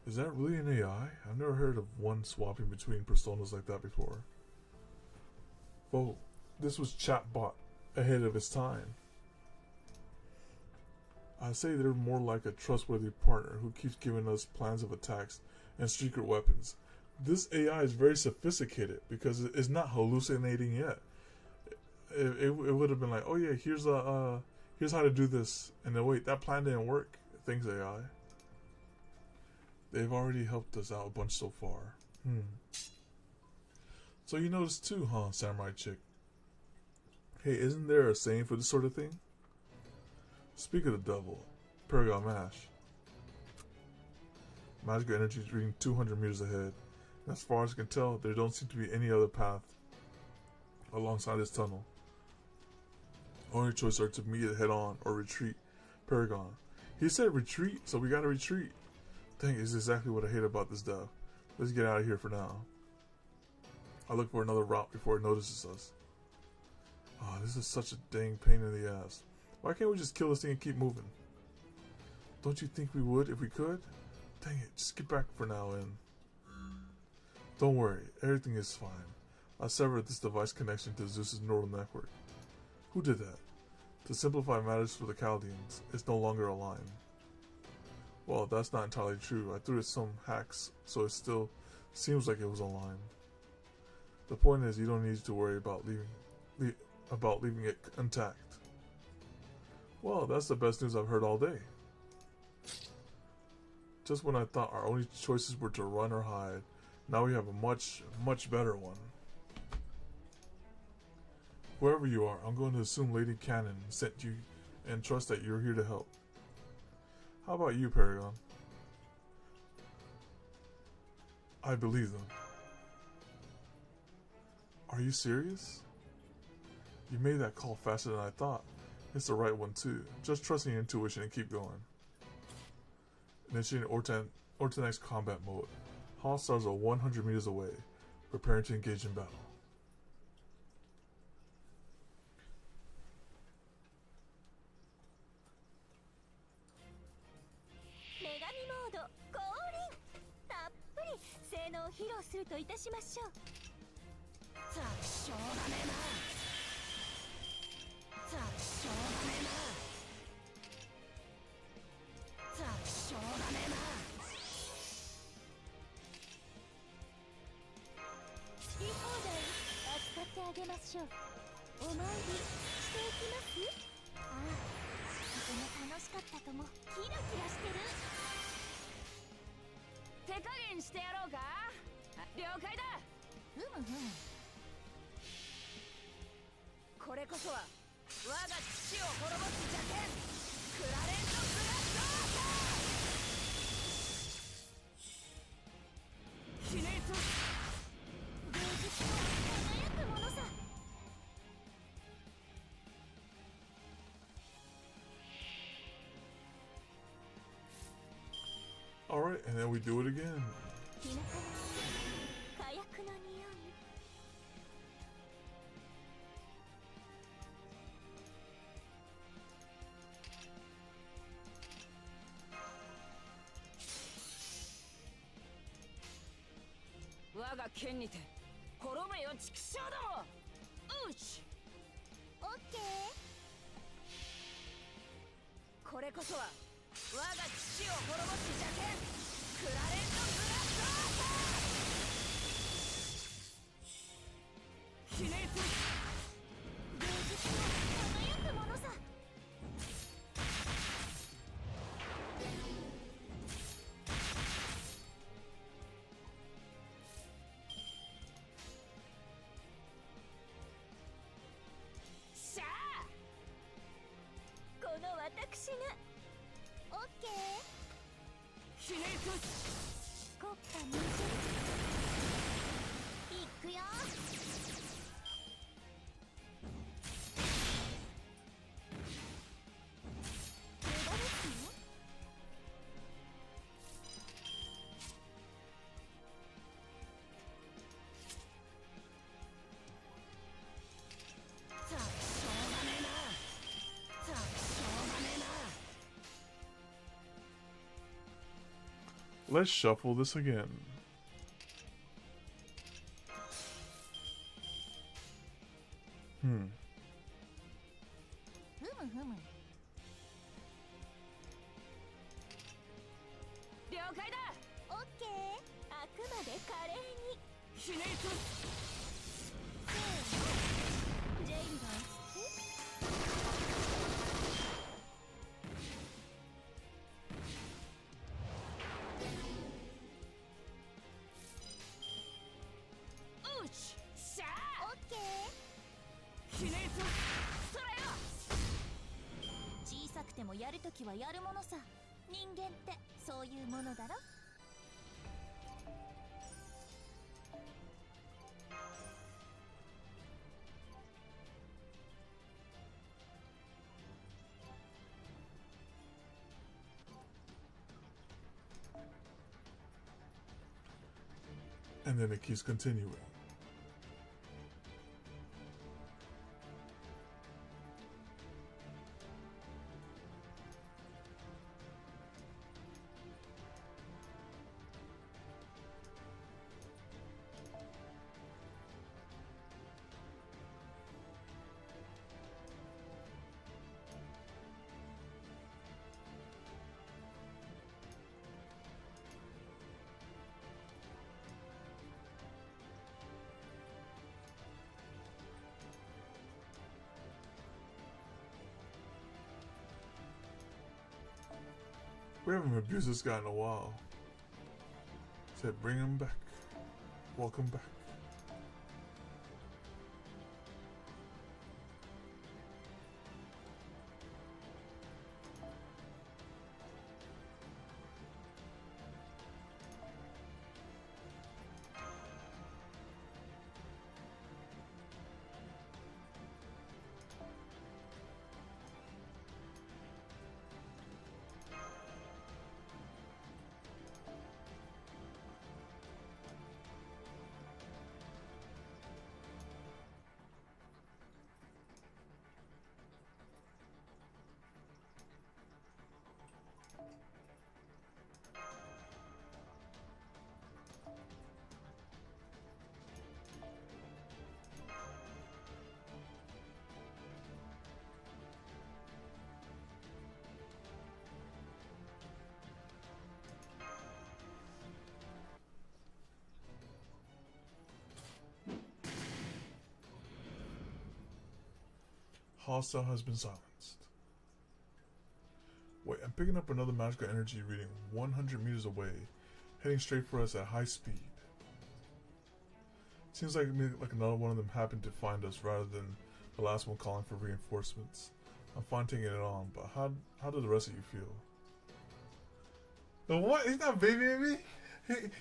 Is that really an AI? I've never heard of one swapping between personas like that before. Whoa, this was chatbot ahead of its time. I say they're more like a trustworthy partner who keeps giving us plans of attacks and secret weapons. This AI is very sophisticated because it's not hallucinating yet. It would have been like, oh yeah, here's how to do this, and then wait, that plan didn't work. Thanks AI. They've already helped us out a bunch so far. So you noticed too, huh, Samurai Chick? Hey, isn't there a saying for this sort of thing? Speak of the devil, Paragon Mash. Magical energy is reading 200 meters ahead. And as far as I can tell, there don't seem to be any other path alongside this tunnel. Only choices are to meet it head on or retreat. Paragon. He said retreat, so we gotta retreat. Dang, is exactly what I hate about this dev. Let's get out of here for now. I'll look for another route before it notices us. Oh, this is such a dang pain in the ass. Why can't we just kill this thing and keep moving? Don't you think we would if we could? Dang it, just get back for now and... Don't worry, everything is fine. I severed this device connection to Zeus's neural network. Who did that? To simplify matters for the Chaldeans, it's no longer a line. Well, that's not entirely true. I threw it some hacks, so it still seems like it was a line. The point is, you don't need to worry about leaving it intact. Well, that's the best news I've heard all day. Just when I thought our only choices were to run or hide, now we have a much, much better one. Whoever you are, I'm going to assume Lady Cannon sent you and trust that you're here to help. How about you, Paragon? I believe them. Are you serious? You made that call faster than I thought. It's the right one too. Just trust in your intuition and keep going. Initiating Ortanex combat mode. Hostiles are 100 meters away, preparing to engage in battle. Alright, and then we do it again. let's shuffle this again. Hmm. ふむふむ了解だオッケーあくまで華麗にひねりとせーのジェイルがおっしゃーオッケーひねりとそれよ小さくてもやるときはやるものさ人間ってそういうものだろ And then it keeps continuing. We haven't abused this guy in a while. Said bring him back. Welcome back. Hostile has been silenced. Wait, I'm picking up another magical energy reading 100 meters away, heading straight for us at high speed. Seems like another one of them happened to find us rather than the last one calling for reinforcements. I'm fine taking it on, but how do the rest of you feel? The what? He's not babying me?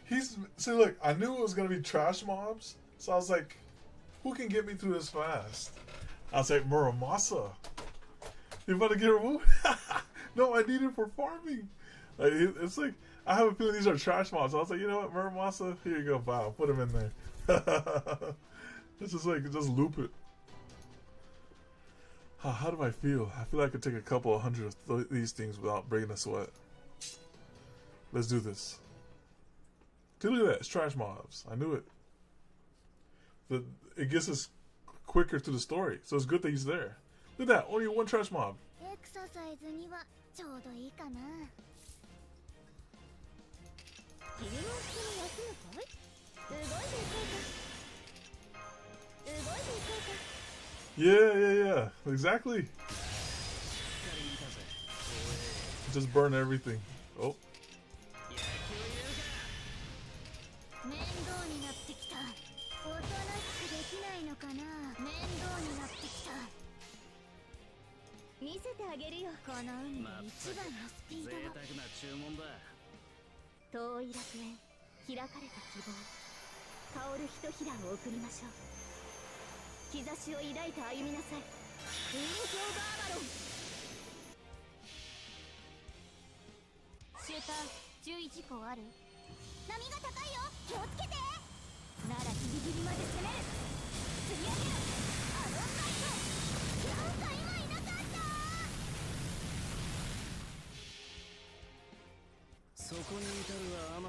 He's so look, I knew it was gonna be trash mobs, so I was like, who can get me through this fast? I was like, Muramasa. You about to get removed? No, I need it for farming. Like, it's like, I have a feeling these are trash mobs. I was like, you know what, Muramasa? Here you go, wow, put him in there. It's just like, just loop it. How do I feel? I feel like I could take a couple of hundred of these things without breaking a sweat. Let's do this. Look at that, it's trash mobs. I knew it. It gets us quicker to the story, so it's good that he's there. Look at that, only one trash mob. Yeah, exactly. Just burn everything. Oh.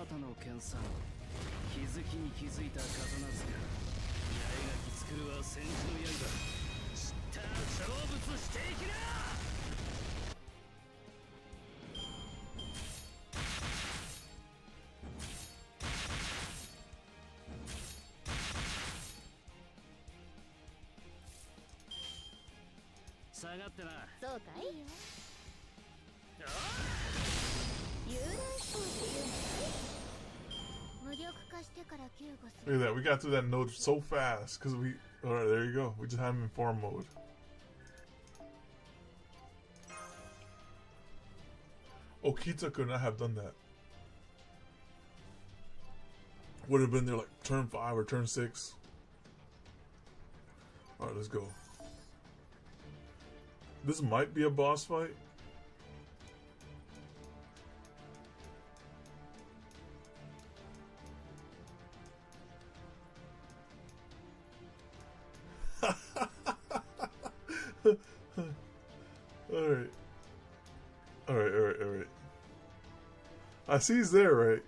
またの剣さん、気づきに気づいた刀塚、八重垣作るは戦士の刃、知ったら成仏していきな。下がってな。そうかい。いいよ。遊覧飛行っていうのかい。無力化してから救護す Look る。 at that. We got through that node so fast because we. All right, there you go. We just had him in farm mode. Okita could not have done that. Would have been there like turn 5 or turn 6. All right, let's go. This might be a boss fight. Alright. Alright. I see he's there, right?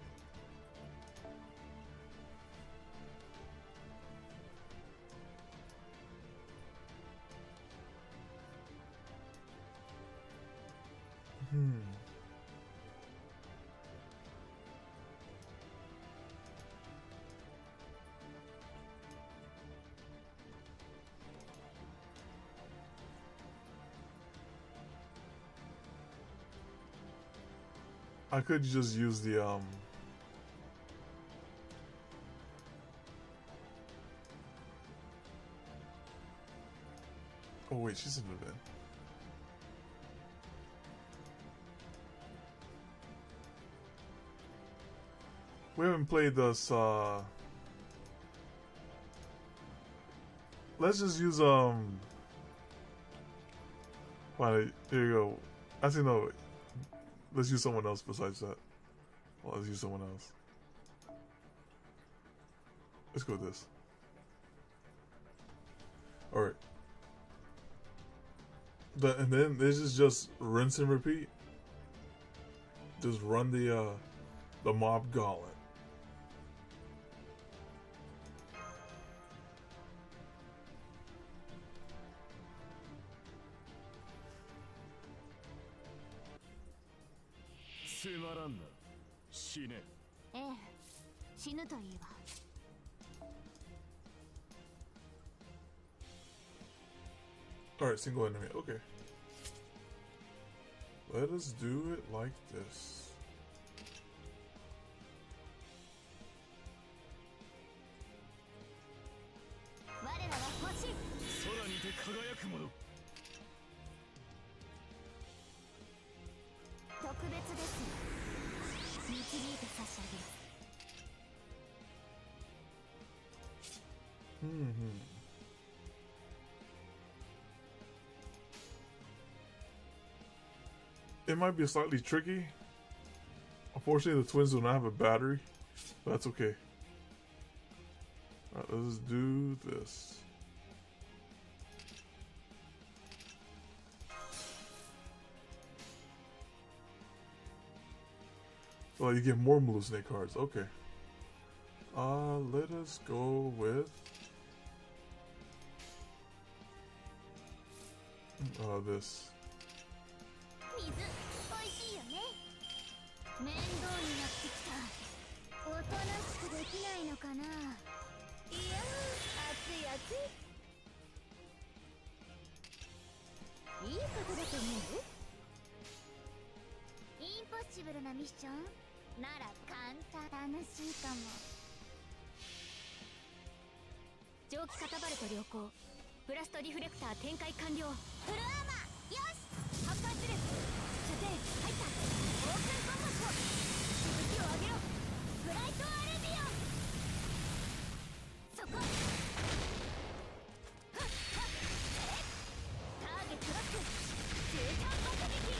I could just use the oh wait, she's in the bin. We haven't played this let's just use fine, here you go. Actually no, let's use someone else besides that. Well, let's use someone else. Let's go with this. Alright. And then this is just rinse and repeat. Just run the mob gauntlet. Alright, single enemy. Okay. Let us do it like this. It might be slightly tricky. Unfortunately, the twins do not have a battery, but that's okay. Alright, let's do this. Oh, you get more hallucinate cards. Okay. Let us go with this. 水、美味しいよね。面倒になってきた。おとなしくできないのかな。いやー、熱い熱い。いいことだと思う。インポッシブルなミッションなら簡単、楽しいかも。蒸気カタバルト良好。ブラストリフレクター展開完了。フルアーマー、よし、発破する。射程入った。オープンコンパスを。しぶきを上げろ。ブライトアレビオン。そこ。ターゲットロック。絨毯爆撃。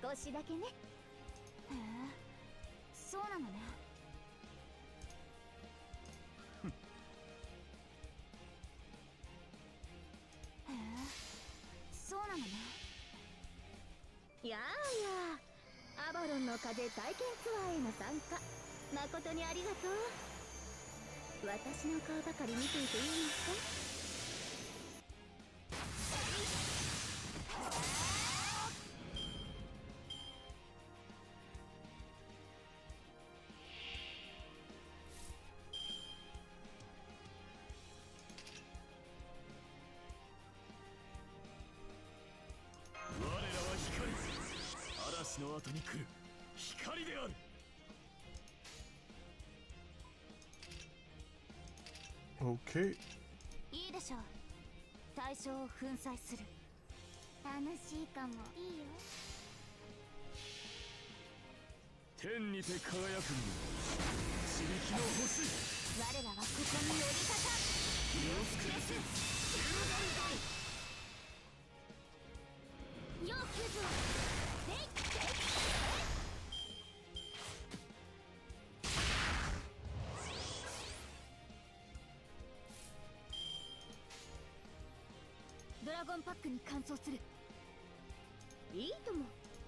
少しだけね。へえ、そうなのね。やアバロンの風体験ツアーへの参加誠にありがとう。私の顔ばかり見ていていいんですか？我らは光、嵐の後に来る光である。Okay. いいでしょう。対象を粉砕する。楽しいかも。いいよ。天にて輝くに地力の星。我らはここに寄りかか身を膨らせよくぞでいドラゴンパックに乾燥する。いいとも。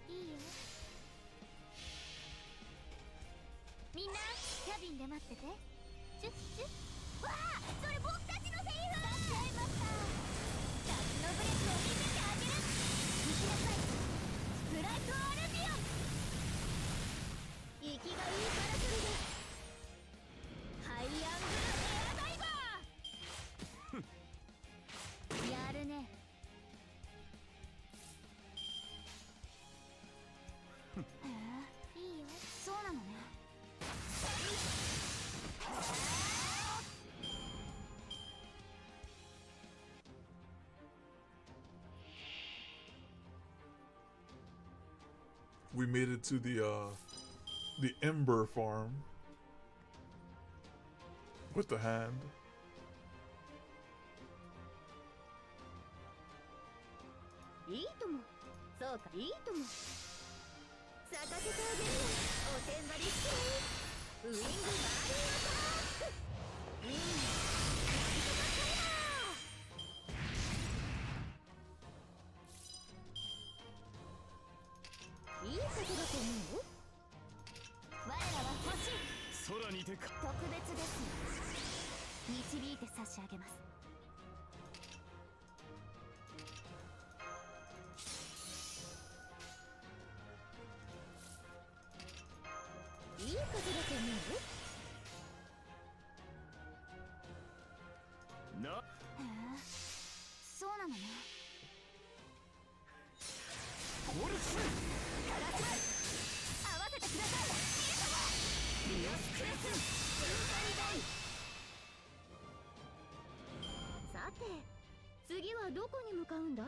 いいよ。みんなキャビンで待ってて。チュッチュッ。わあ、それ僕たちのセリフ。出しちゃいました。夏のブレスを見せてあげる。行きなさいスプライトアルビオン。息がいいパラソルでハイアングルエアダイバーやるね。へえ、いいよ。そうなのね。We made it to the Ember farm with the hand. いいとも。そうか、いいとも。咲かせてあげるよ。おてんばりしてウィングバーリーアタック。なんとかいいことだと思う。我らは星。空にてか特別ですよ。導いて差し上げます。いいことだと思う。なへえ、そうなのね。コルス合わせてください。ミオスクレス。さて、次はどこに向かうんだい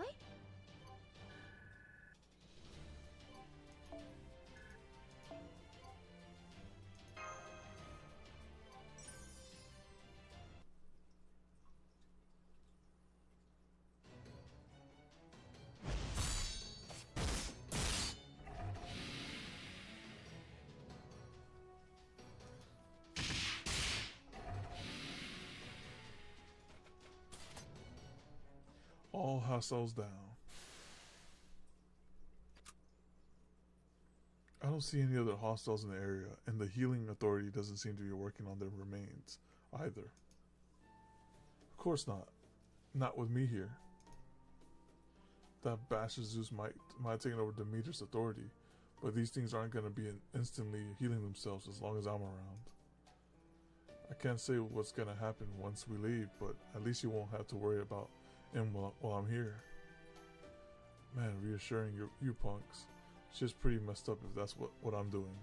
？All hostiles down. I don't see any other hostiles in the area, and the healing authority doesn't seem to be working on their remains either. Of course not. Not with me here. That bastard Zeus might have taken over Demeter's authority, but these things aren't going to be instantly healing themselves as long as I'm around. I can't say what's going to happen once we leave, but at least you won't have to worry about him while I'm here. Man, reassuring you punks. It's just pretty messed up if that's what I'm doing.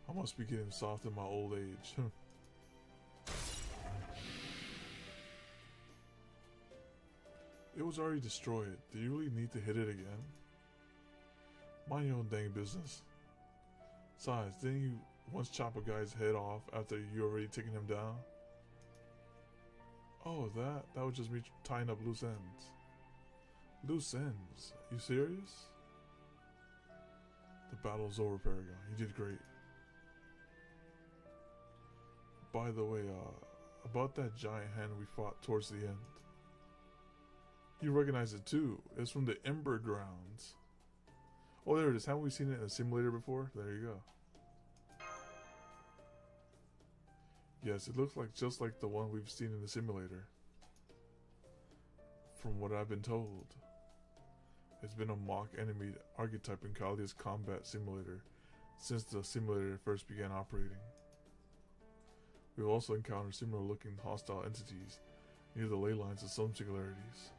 I must be getting soft in my old age. It was already destroyed. Do you really need to hit it again? Mind your own dang business. Besides, didn't you once chop a guy's head off after you already taken him down? Oh, that was just me tying up loose ends. Loose ends? You serious? The battle's over, Paragon. You did great. By the way, about that giant hand we fought towards the end. You recognize it too. It's from the Ember Grounds. Oh, there it is. Haven't we seen it in a simulator before? There you go. Yes, it looks like just like the one we've seen in the simulator. From what I've been told. It's been a mock enemy archetype in Caldia's combat simulator since the simulator first began operating. We've also encountered similar looking hostile entities near the ley lines of some singularities.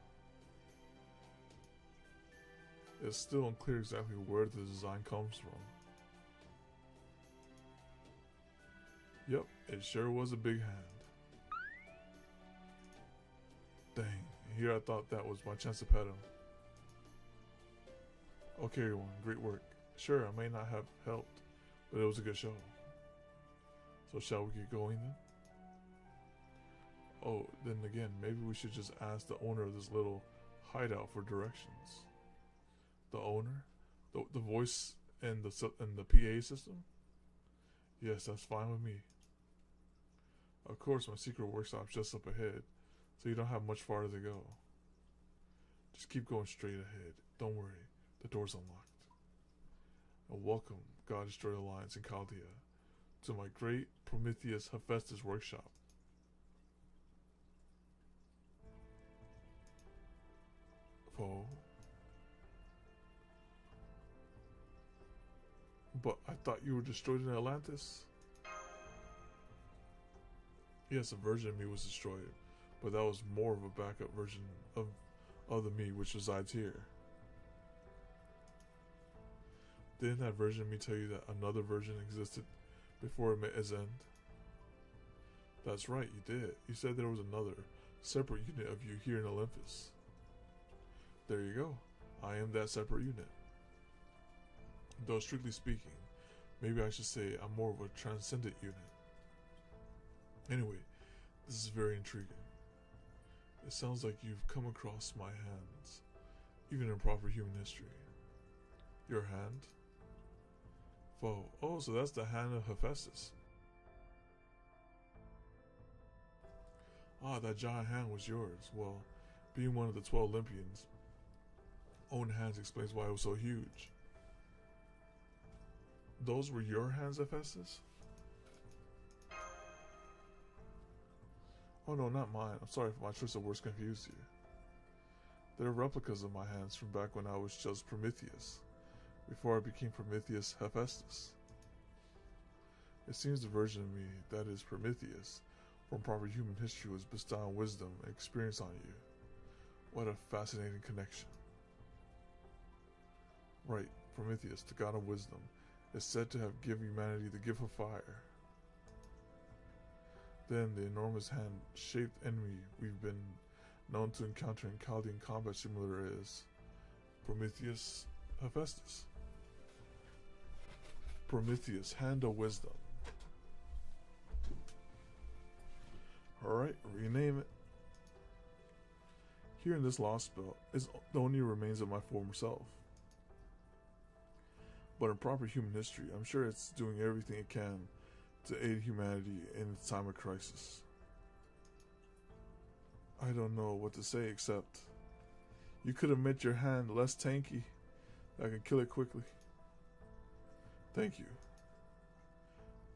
It's still unclear exactly where the design comes from. Yep, it sure was a big hand. Dang, here I thought that was my chance to pet him. Okay everyone, great work. Sure, I may not have helped, but it was a good show. So shall we get going then? Oh, then again, maybe we should just ask the owner of this little hideout for directions. The owner? The voice and the PA system? Yes, that's fine with me. Of course, my secret workshop's just up ahead, so you don't have much farther to go. Just keep going straight ahead. Don't worry, the door's unlocked. And welcome, God Destroyer Alliance in Chaldea, to my great Prometheus Hephaestus workshop. Oh. But I thought you were destroyed in Atlantis? Yes, a version of me was destroyed, but that was more of a backup version of the me which resides here. Didn't that version of me tell you that another version existed before it met its end? That's right, you did. You said there was another, separate unit of you here in Olympus. There you go. I am that separate unit. Though strictly speaking, maybe I should say I'm more of a transcendent unit. Anyway, this is very intriguing. It sounds like you've come across my hands, even in proper human history. Your hand? Foe. Oh, so that's the hand of Hephaestus. Ah, that giant hand was yours. Well, being one of the 12 Olympians, own hands explains why it was so huge. Those were your hands, Hephaestus? Oh no, not mine. I'm sorry if my choice of words confused you. They're replicas of my hands from back when I was just Prometheus, before I became Prometheus Hephaestus. It seems the version of me, that is Prometheus, from proper human history was bestowing wisdom and experience on you. What a fascinating connection. Right, Prometheus, the god of wisdom, is said to have given humanity the gift of fire. Then the enormous hand-shaped enemy we've been known to encounter in Chaldean combat simulator is Prometheus Hephaestus. Prometheus, hand of wisdom. Alright, rename it. Here in this Lostbelt is the only remains of my former self. But in proper human history, I'm sure it's doing everything it can to aid humanity in its time of crisis. I don't know what to say except you could have made your hand less tanky. I can kill it quickly. Thank you.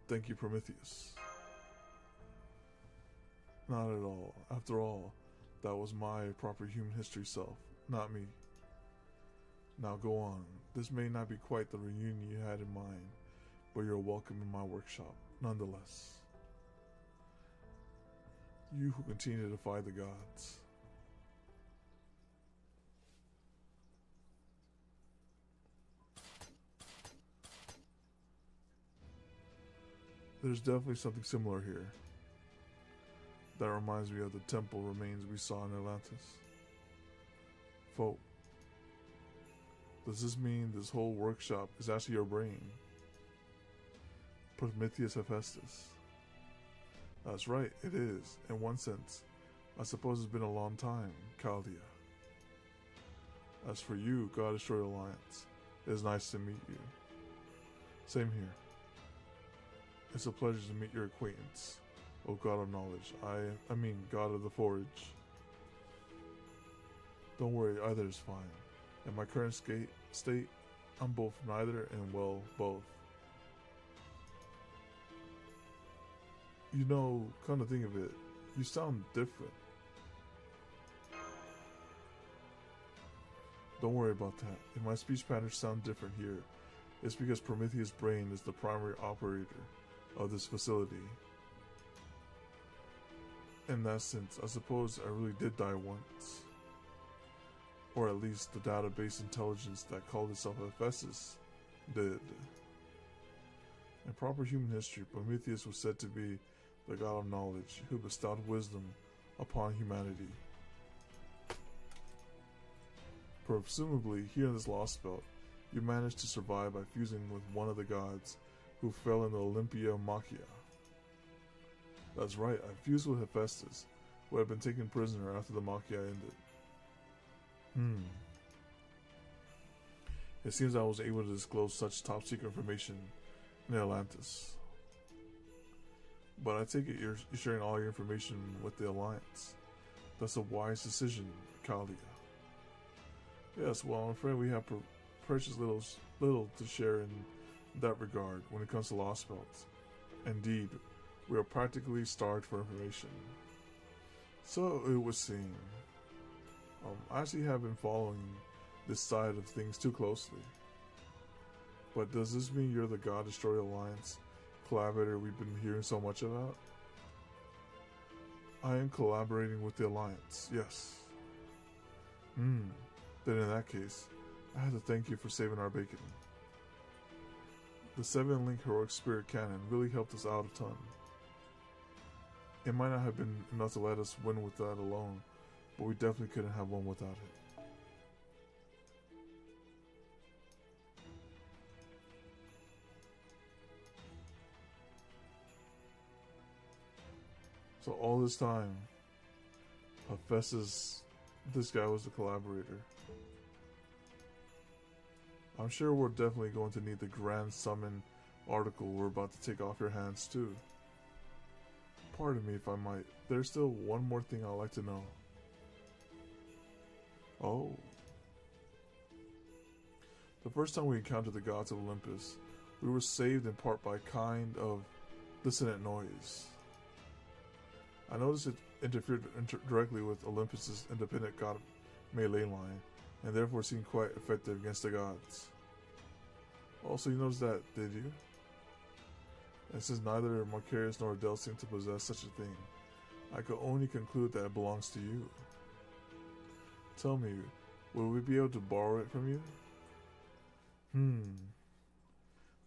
Thank you, Prometheus. Not at all. After all, that was my proper human history self, not me. Now go on. This may not be quite the reunion you had in mind, but you're welcome in my workshop, nonetheless. You who continue to defy the gods. There's definitely something similar here. That reminds me of the temple remains we saw in Atlantis. Folk, does this mean this whole workshop is actually your brain? Prometheus Hephaestus. That's right, it is, in one sense. I suppose it's been a long time, Chaldea. As for you, God Destroyer Alliance, it is nice to meet you. Same here. It's a pleasure to meet your acquaintance, O God of Knowledge. I mean, God of the Forge. Don't worry, either is fine. In my current state, I'm both neither and, well, both. You know, come to think of it, you sound different. Don't worry about that. If my speech patterns sound different here, it's because Prometheus' brain is the primary operator of this facility. In that sense, I suppose I really did die once. Or at least the database intelligence that called itself Hephaestus did. In proper human history, Prometheus was said to be the god of knowledge who bestowed wisdom upon humanity. Presumably, here in this Lostbelt, you managed to survive by fusing with one of the gods who fell in the Olympia Machia. That's right, I fused with Hephaestus, who had been taken prisoner after the Machia ended. It seems I was able to disclose such top-secret information in Atlantis. But I take it you're sharing all your information with the Alliance. That's a wise decision, Kalia. Yes, well, I'm afraid we have precious little to share in that regard when it comes to Lostbelt. Indeed, we are practically starved for information. So it would seem. I actually have been following this side of things too closely. But does this mean you're the God Destroyer Alliance collaborator we've been hearing so much about? I am collaborating with the Alliance, yes. Then in that case, I have to thank you for saving our bacon. The 7-link heroic spirit cannon really helped us out a ton. It might not have been enough to let us win with that alone, but we definitely couldn't have won without it. So all this time, Hephaestus, this guy was the collaborator. I'm sure we're definitely going to need the Grand Summon article we're about to take off your hands too. Pardon me if I might, there's still one more thing I'd like to know. Oh. The first time we encountered the gods of Olympus, we were saved in part by a kind of dissonant noise. I noticed it interfered directly with Olympus's independent god melee line, and therefore seemed quite effective against the gods. Also, you noticed that, did you? And since neither Macarius nor Adele seem to possess such a thing, I could only conclude that it belongs to you. Tell me, will we be able to borrow it from you?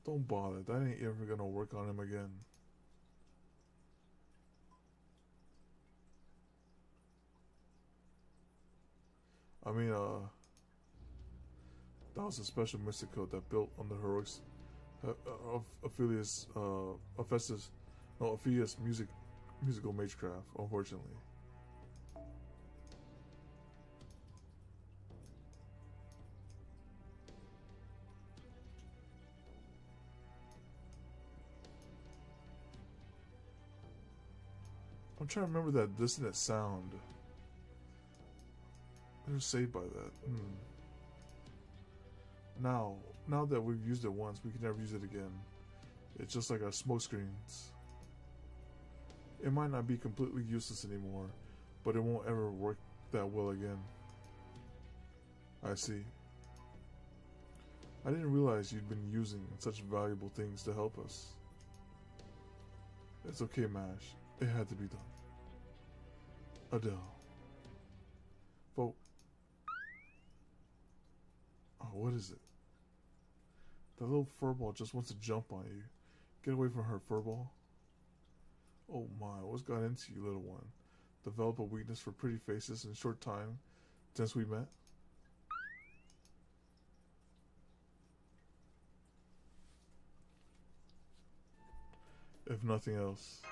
Don't bother, that ain't ever gonna work on him again. I mean, that was a special mystic code that built on the heroics of Ophelius, Ophidius musical magecraft, unfortunately. I'm trying to remember that dissonant sound. I was saved by that. Now that we've used it once, we can never use it again. It's just like our smoke screens. It might not be completely useless anymore, but it won't ever work that well again. I see. I didn't realize you'd been using such valuable things to help us. It's okay, Mash. It had to be done. Adele. Folk. Oh, what is it? That little furball just wants to jump on you. Get away from her, furball. Oh my, what's got into you, little one? Develop a weakness for pretty faces in a short time since we met? If nothing else.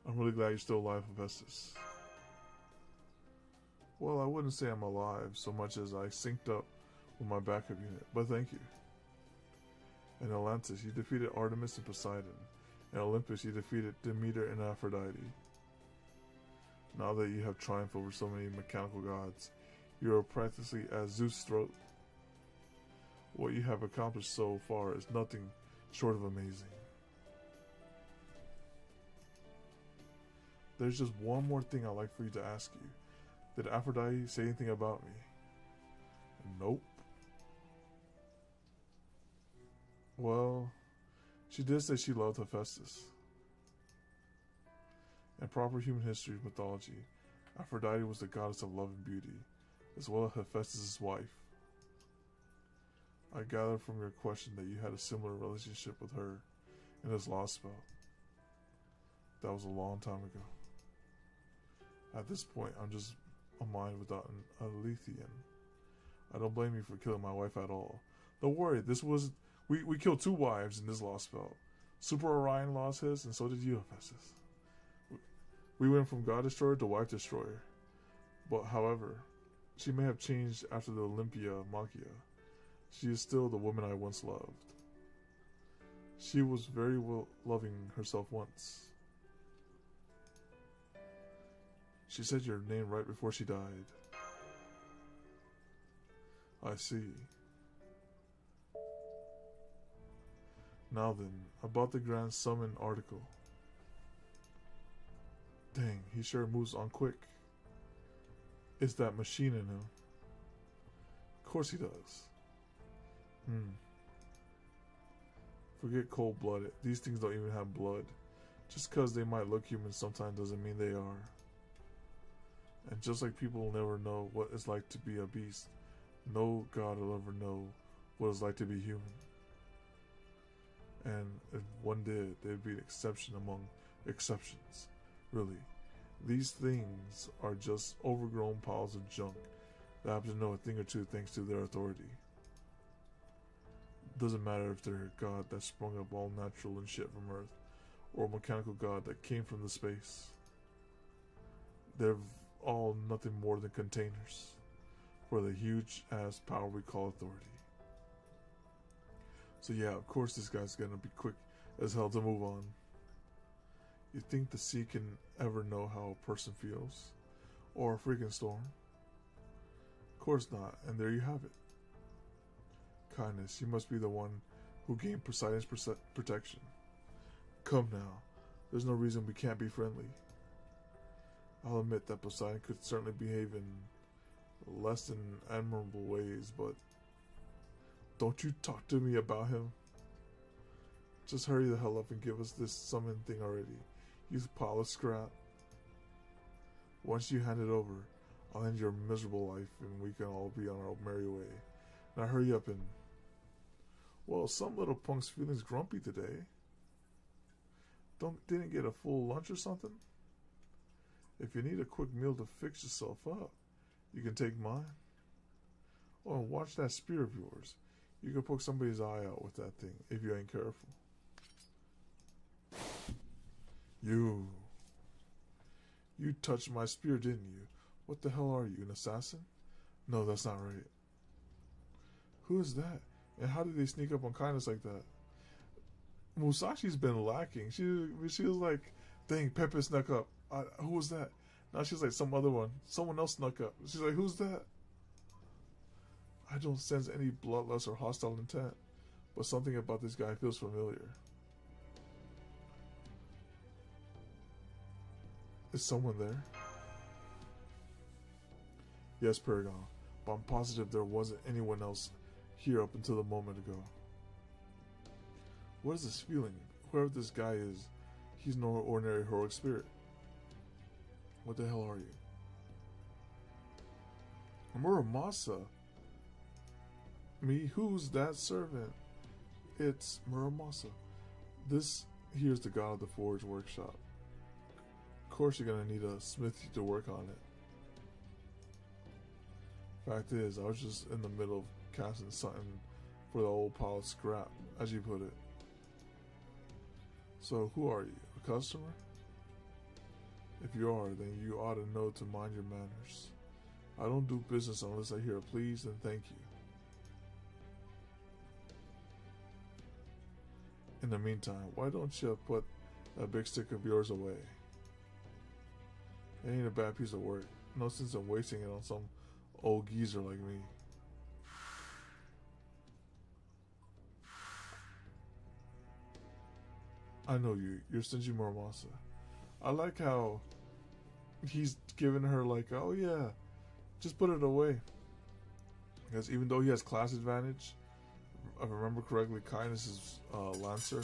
I'm really glad you're still alive, Hephaestus. Well, I wouldn't say I'm alive so much as I synced up with my backup unit, but thank you. In Atlantis, you defeated Artemis and Poseidon, In Olympus, you defeated Demeter and Aphrodite. Now that you have triumphed over so many mechanical gods, you are practically at Zeus' throat. What you have accomplished so far is nothing short of amazing. There's just one more thing I'd like for you to ask you. Did Aphrodite say anything about me? Nope. Well, she did say she loved Hephaestus. In proper human history mythology, Aphrodite was the goddess of love and beauty, as well as Hephaestus' wife. I gather from your question that you had a similar relationship with her in this Lostbelt. That was a long time ago. At this point, I'm just a mind without a Lethean. I don't blame you for killing my wife at all. Don't worry, we killed 2 wives in this Lostbelt. Super Orion lost his, and so did you, Hephaestus. We went from God Destroyer to Wife Destroyer. But however, she may have changed after the Olympia Machia. She is still the woman I once loved. She was very well loving herself once. She said your name right before she died. I see. Now then, about the Grand Summon article. Dang, he sure moves on quick. It's that machine in him. Of course he does. Forget cold-blooded. These things don't even have blood. Just because they might look human sometimes doesn't mean they are. And just like people will never know what it's like to be a beast, no god will ever know what it's like to be human. And if one did, there'd be an exception among exceptions. Really. These things are just overgrown piles of junk that happen to know a thing or two thanks to their authority. Doesn't matter if they're a god that sprung up all natural and shit from Earth, or a mechanical god that came from the space. They're all nothing more than containers for the huge-ass power we call authority. So yeah, of course this guy's gonna be quick as hell to move on. You think the sea can ever know how a person feels? Or a freaking storm? Of course not, and there you have it. Kindness, you must be the one who gained Poseidon's protection. Come now, there's no reason we can't be friendly. I'll admit that Poseidon could certainly behave in less than admirable ways, but don't you talk to me about him. Just hurry the hell up and give us this summon thing already, you pile of scrap. Once you hand it over, I'll end your miserable life and we can all be on our merry way. Now hurry up and... Well, some little punk's feeling's grumpy today. Didn't get a full lunch or something? If you need a quick meal to fix yourself up, you can take mine. Oh, and watch that spear of yours. You can poke somebody's eye out with that thing if you ain't careful. You touched my spear, didn't you? What the hell are you, an assassin? No, that's not right. Who is that? And how did they sneak up on kindness like that? Musashi's been lacking. She was like, dang, Pepe snuck up. Who was that? Now she's like, some other one. Someone else snuck up. She's like, who's that? I don't sense any bloodlust or hostile intent, but something about this guy feels familiar. Is someone there? Yes, Paragon, but I'm positive there wasn't anyone else here up until the moment ago. What is this feeling? Whoever this guy is, he's no ordinary heroic spirit. What the hell are you? Muramasa? Me? Who's that servant? It's Muramasa. This here's the god of the Forge workshop. Of course you're gonna need a smithy to work on it. Fact is, I was just in the middle of casting something for the old pile of scrap, as you put it. So who are you? A customer? If you are, then you ought to know to mind your manners. I don't do business unless I hear a please and thank you. In the meantime, why don't you put that big stick of yours away. It ain't a bad piece of work. No sense in wasting it on some old geezer like me. I know you. You're Shinji Muramasa. I like how he's giving her like, oh yeah, just put it away. Because even though he has class advantage, if I remember correctly, Kindness is Lancer.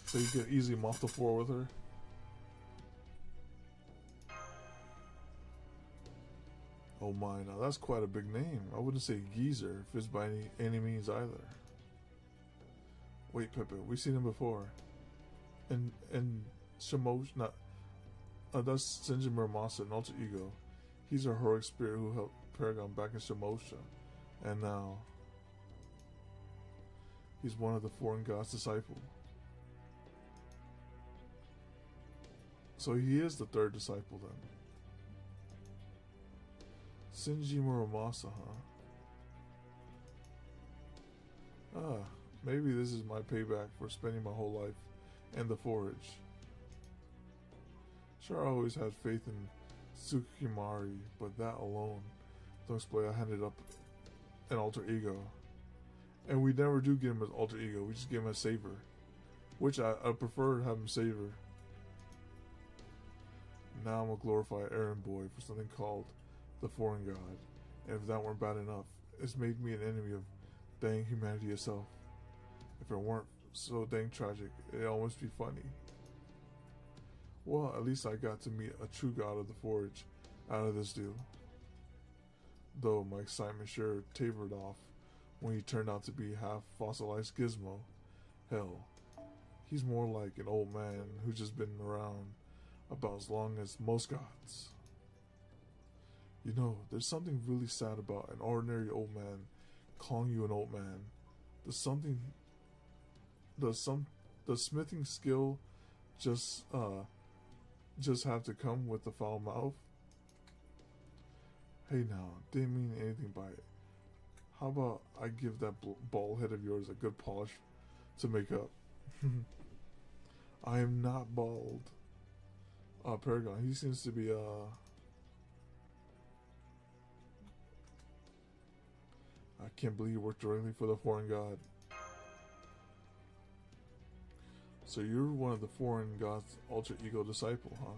So you can easily mop the floor with her. Oh my, now that's quite a big name. I wouldn't say geezer if it's by any means either. Wait, Pepe, we've seen him before. And Shimosh, not that's Shinji Muramasa, an alter ego. He's a heroic spirit who helped Paragon back in Shimosha, and now he's one of the foreign god's disciples. So he is the third disciple then. Shinji Muramasa, huh? Maybe this is my payback for spending my whole life in the forge. Sure, I always had faith in Tsukimari, but that alone don't explain I handed up an alter ego. And we never do get him as alter ego, we just get him as Saber. Which I prefer to have him Saber. Now I'm a glorified errand boy for something called the Foreign God. And if that weren't bad enough, it's made me an enemy of dang humanity itself. If it weren't so dang tragic, it'd almost be funny. Well, at least I got to meet a true god of the Forge out of this deal. Though my excitement sure tapered off when he turned out to be half fossilized Gizmo. Hell, he's more like an old man who's just been around about as long as most gods. You know, there's something really sad about an ordinary old man calling you an old man. Does the smithing skill just have to come with the foul mouth? Hey now, didn't mean anything by it. How about I give that bald head of yours a good polish to make up? I am not bald. Paragon, he seems to be I can't believe you worked directly for the foreign god. So you're one of the foreign god's alter ego disciple, huh?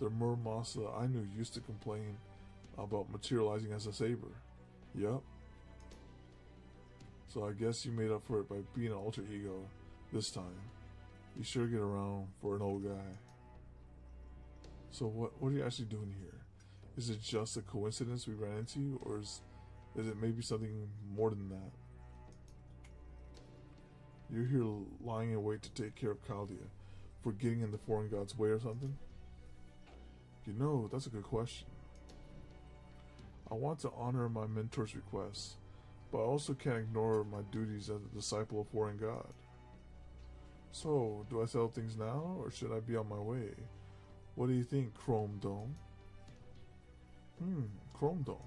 The Muramasa I knew used to complain about materializing as a saber. Yup. So I guess you made up for it by being an alter ego this time. You sure get around for an old guy. So what are you actually doing here? Is it just a coincidence we ran into you, or is it maybe something more than that? You're here lying in wait to take care of Chaldea for getting in the foreign god's way or something? You know, that's a good question. I want to honor my mentor's requests, but I also can't ignore my duties as a disciple of foreign god. So, do I settle things now, or should I be on my way? What do you think, Chrome Dome? Chrome Dome.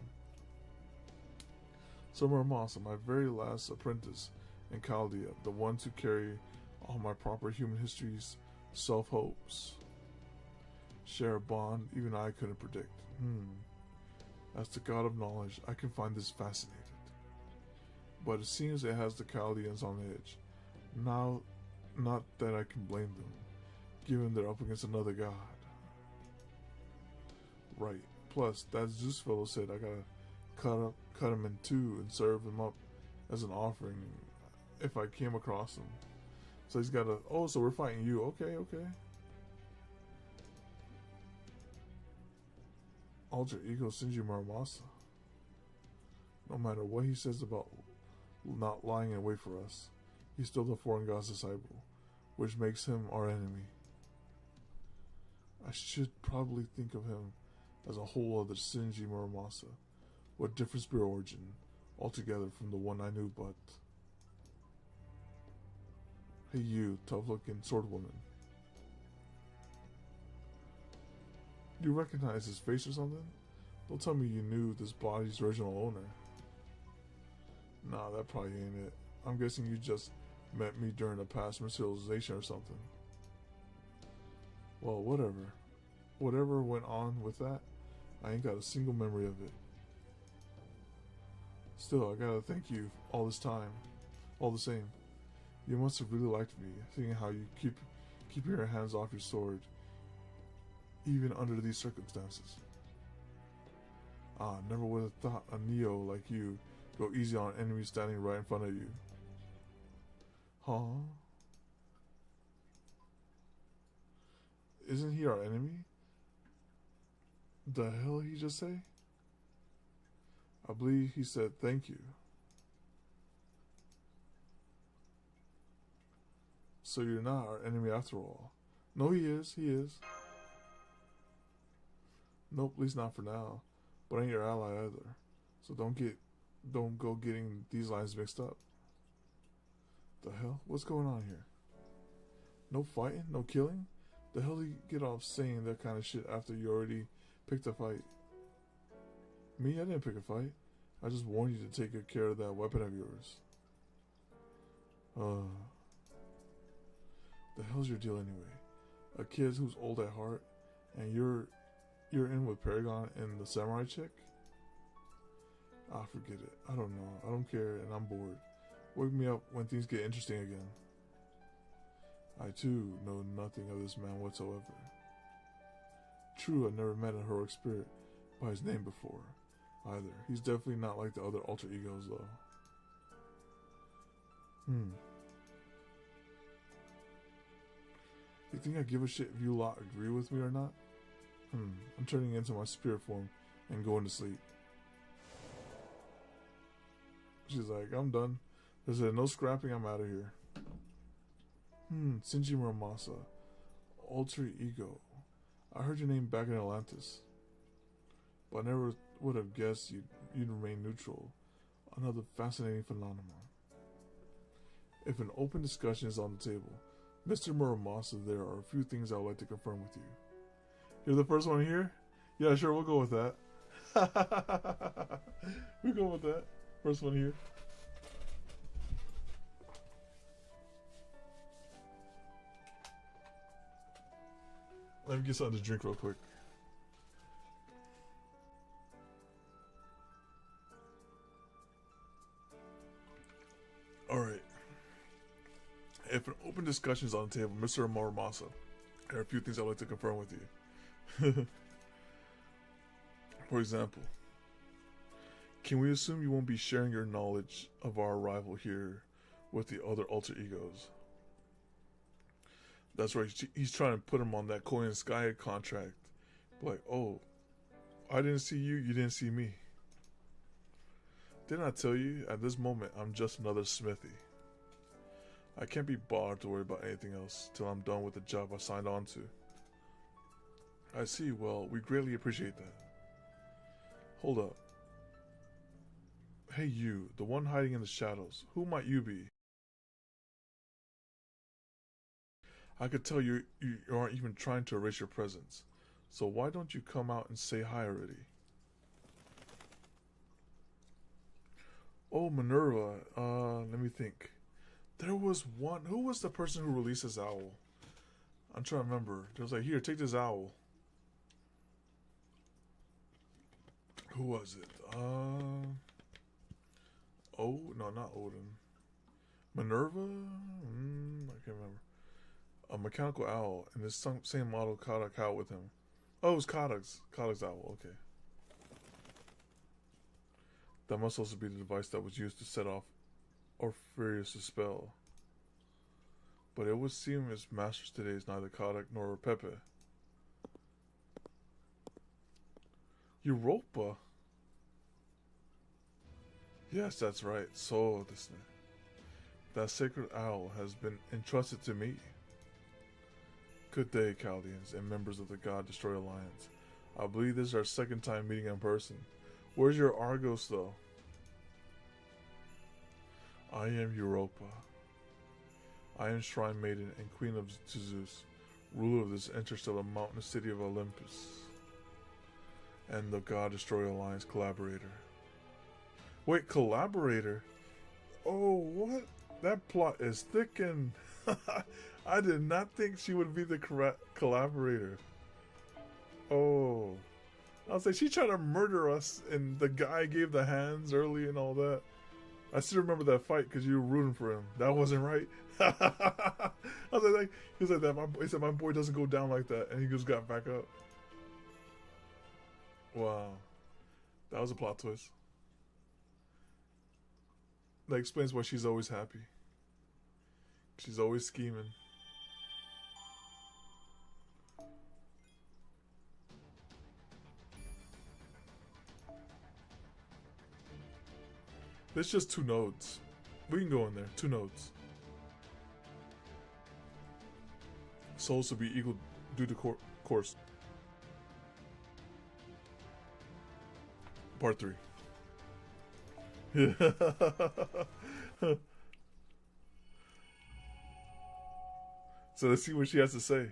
So Muramasa, my very last apprentice in Chaldea, the ones who carry all my proper human history's self-hopes, share a bond even I couldn't predict. As the god of knowledge, I can find this fascinating. But it seems it has the Chaldeans on edge. Now, not that I can blame them, given they're up against another god. Right. Plus, that Zeus fellow said I gotta cut him in two and serve him up as an offering if I came across him. So he's gotta, oh, so we're fighting you. Okay. Alter ego Shinji Muramasa. No matter what he says about not lying in wait for us, he's still the foreign god's disciple, which makes him our enemy. I should probably think of him as a whole other Shinji Muramasa, with different spirit origin altogether from the one I knew, but... Hey you, tough-looking sword woman. Do you recognize his face or something? Don't tell me you knew this body's original owner. Nah, that probably ain't it. I'm guessing you just met me during a past materialization or something. Well, whatever. Whatever went on with that, I ain't got a single memory of it. Still, I gotta thank you all this time. All the same. You must have really liked me, seeing how you keep your hands off your sword, even under these circumstances. Never would have thought a Neo like you go easy on an enemy standing right in front of you. Huh? Isn't he our enemy? The hell he just say? I believe he said thank you. So you're not our enemy after all. No, he is. Nope, at least not for now. But I ain't your ally either. So don't go getting these lines mixed up. The hell? What's going on here? No fighting? No killing? The hell do you get off saying that kind of shit after you already picked a fight? Me? I didn't pick a fight. I just warned you to take good care of that weapon of yours. The hell's your deal anyway? A kid who's old at heart, and you're in with Paragon and the samurai chick? Forget it. I don't know. I don't care, and I'm bored. Wake me up when things get interesting again. I too know nothing of this man whatsoever. True, I never met a heroic spirit by his name before, either. He's definitely not like the other alter egos, though. You think I give a shit if you lot agree with me or not? I'm turning into my spirit form and going to sleep. She's like, I'm done. There's no scrapping, I'm out of here. Shinji Muramasa. Alter ego. I heard your name back in Atlantis. But I never would have guessed you'd remain neutral. Another fascinating phenomenon. If an open discussion is on the table, Mr. Muramasa, there are a few things I would like to confirm with you. You're the first one here? Yeah, sure, we'll go with that. We'll go with that. First one here. Let me get something to drink real quick. Alright. If an open discussion is on the table, Mr. Muramasa, there are a few things I'd like to confirm with you. For example, can we assume you won't be sharing your knowledge of our arrival here with the other alter egos? That's right, he's trying to put him on that Coin Sky contract. Like, oh, I didn't see you, you didn't see me. Didn't I tell you, at this moment, I'm just another smithy. I can't be bothered to worry about anything else till I'm done with the job I signed on to. I see, well, we greatly appreciate that. Hold up. Hey you, the one hiding in the shadows, who might you be? I could tell you aren't even trying to erase your presence, so why don't you come out and say hi already? Oh, Minerva, let me think. There was one, who was the person who released this owl? I'm trying to remember. There was like, here, take this owl. Who was it? Oh, no, not Odin. Minerva? I can't remember. A mechanical owl, and this same model Kodak owl with him. Oh, it was Kodak's owl, okay. That must also be the device that was used to set off Orpheus' spell. But it would seem his masters today is neither Kodak nor Pepe. Europa? Yes, that's right. So, that sacred owl has been entrusted to me. Good day, Chaldeans and members of the God Destroyer Alliance. I believe this is our second time meeting in person. Where's your Argos, though? I am Europa. I am Shrine Maiden and Queen of Zeus, ruler of this interstellar mountainous city of Olympus, and the God Destroyer Alliance collaborator. Wait, collaborator? Oh, what? That plot is thick, and I did not think she would be the collaborator. Oh, I was like, she tried to murder us, and the guy gave the hands early and all that. I still remember that fight because you were rooting for him. That wasn't right. I was like, he was like that. He said my boy doesn't go down like that, and he just got back up. Wow, that was a plot twist. That explains why she's always happy. She's always scheming. There's just 2 nodes. We can go in there. 2 nodes. Souls will be equal due to course. Part 3. So let's see what she has to say.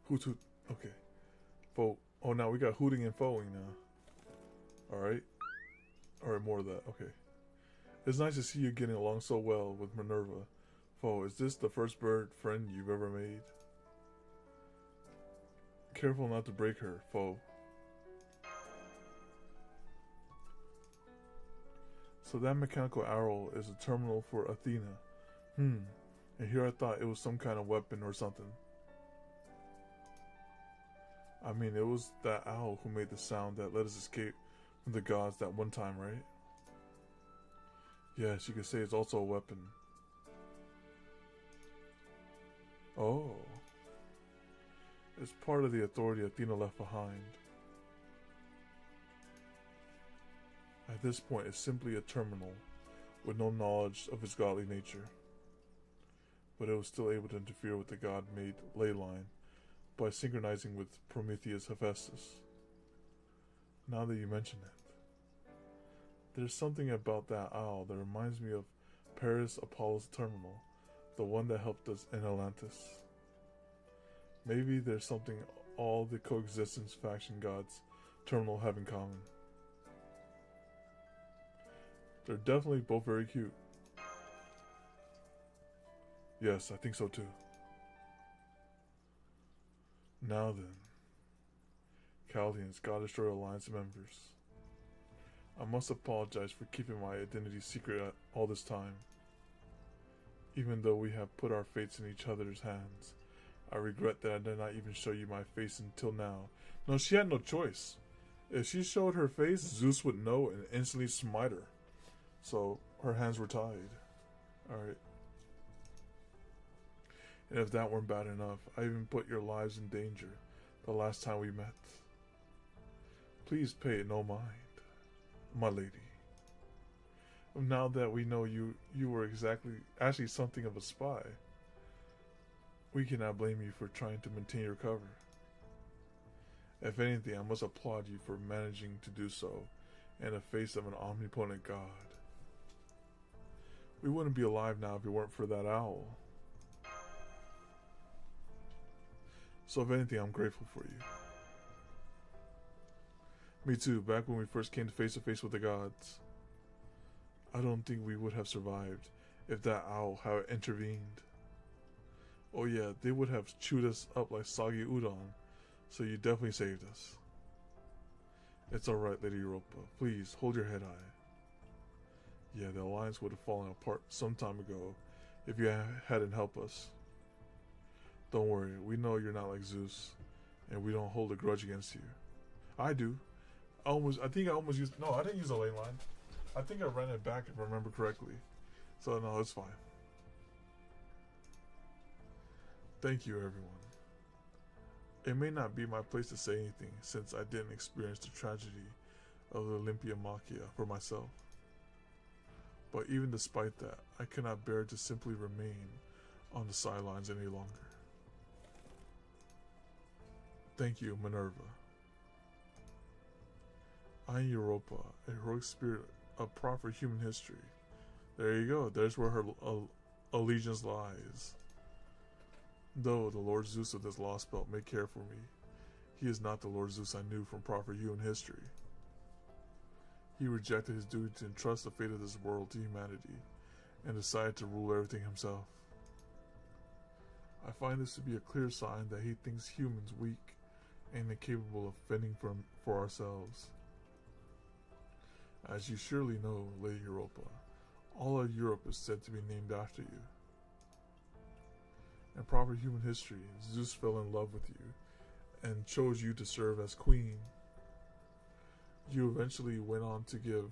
Hoot hoot. Okay. Fo. Oh, now we got hooting and foeing now. Alright. Alright, more of that. Okay. It's nice to see you getting along so well with Minerva. Fo, is this the first bird friend you've ever made? Careful not to break her, Fo. So that mechanical arrow is a terminal for Athena. And here I thought it was some kind of weapon or something. I mean, it was that owl who made the sound that let us escape from the gods that one time, right? Yes, you could say it's also a weapon. Oh. It's part of the authority Athena left behind. At this point, it's simply a terminal with no knowledge of its godly nature. But it was still able to interfere with the god-made ley line by synchronizing with Prometheus Hephaestus. Now that you mention it, there's something about that owl that reminds me of Paris Apollo's terminal, the one that helped us in Atlantis. Maybe there's something all the coexistence faction gods terminal have in common. They're definitely both very cute. Yes, I think so too. Now then, Chaldeans, God Destroyer Alliance members. I must apologize for keeping my identity secret all this time. Even though we have put our fates in each other's hands, I regret that I did not even show you my face until now. No, she had no choice. If she showed her face, Zeus would know and instantly smite her. So, her hands were tied. Alright. And if that weren't bad enough, I even put your lives in danger the last time we met. Please pay it no mind, my lady. Now that we know you were actually something of a spy, we cannot blame you for trying to maintain your cover. If anything, I must applaud you for managing to do so in the face of an omnipotent god. We wouldn't be alive now if it weren't for that owl. So if anything, I'm grateful for you. Me too, back when we first came face to face with the gods. I don't think we would have survived if that owl had intervened. Oh yeah, they would have chewed us up like soggy udon, so you definitely saved us. It's alright, Lady Europa. Please, hold your head high. Yeah, the alliance would have fallen apart some time ago if you hadn't helped us. Don't worry, we know you're not like Zeus, and we don't hold a grudge against you. I do. I think I almost used... No, I didn't use a ley line. I think I ran it back if I remember correctly. So no, it's fine. Thank you, everyone. It may not be my place to say anything, since I didn't experience the tragedy of the Olympia Machia for myself. But even despite that, I cannot bear to simply remain on the sidelines any longer. Thank you, Minerva. I am Europa, a heroic spirit of proper human history. There you go, there's where her allegiance lies. Though the Lord Zeus of this Lostbelt may care for me, He is not the Lord Zeus I knew from proper human history. He rejected his duty to entrust the fate of this world to humanity and decided to rule everything himself. I find this to be a clear sign that he thinks humans weak and incapable of fending for ourselves. As you surely know, Lady Europa, all of Europe is said to be named after you. In proper human history, Zeus fell in love with you and chose you to serve as queen. You eventually went on to give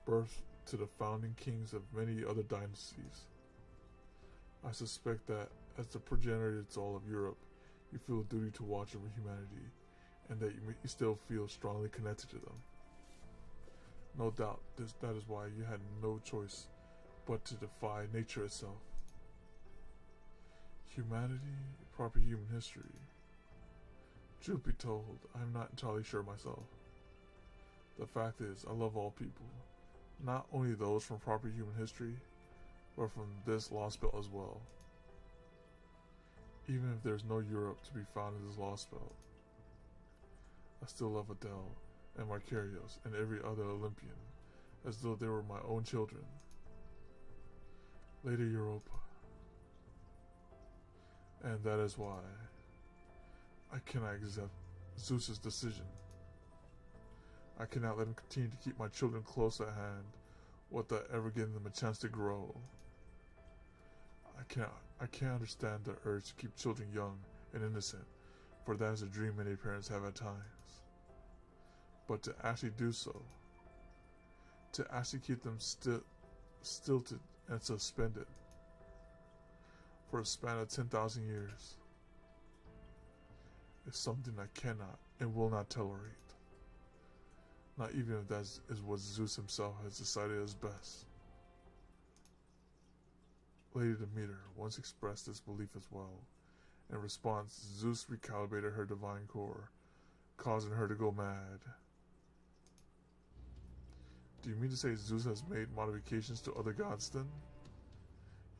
birth to the founding kings of many other dynasties. I suspect that as the progenitor to all of Europe, you feel a duty to watch over humanity, and that you still feel strongly connected to them. No doubt that is why you had no choice but to defy nature itself. Humanity, proper human history. Truth be told, I am not entirely sure myself. The fact is, I love all people, not only those from proper human history, but from this Lostbelt as well. Even if there's no Europe to be found in this Lostbelt, I still love Adele and Marcarios and every other Olympian, as though they were my own children. Lady Europa. And that is why I cannot accept Zeus's decision. I cannot let him continue to keep my children close at hand without ever giving them a chance to grow. I can't understand the urge to keep children young and innocent, for that is a dream many parents have at times. But to actually do so, to actually keep them stilted and suspended for a span of 10,000 years is something I cannot and will not tolerate. Not even if that is what Zeus himself has decided is best. Lady Demeter once expressed this belief as well. In response, Zeus recalibrated her divine core, causing her to go mad. Do you mean to say Zeus has made modifications to other gods then?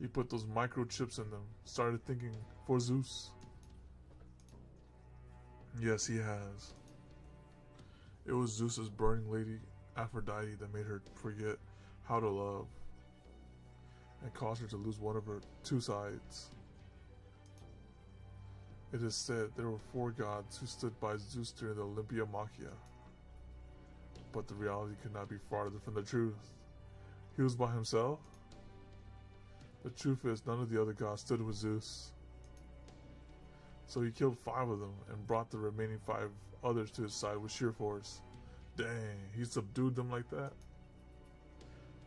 He put those microchips in them, started thinking for Zeus. Yes, he has. It was Zeus's burning lady Aphrodite that made her forget how to love and caused her to lose one of her two sides. It is said there were 4 gods who stood by Zeus during the Olympia Machia, but the reality could not be farther from the truth. He was by himself? The truth is, none of the other gods stood with Zeus. So he killed 5 of them and brought the remaining 5 others to his side with sheer force. Dang, he subdued them like that?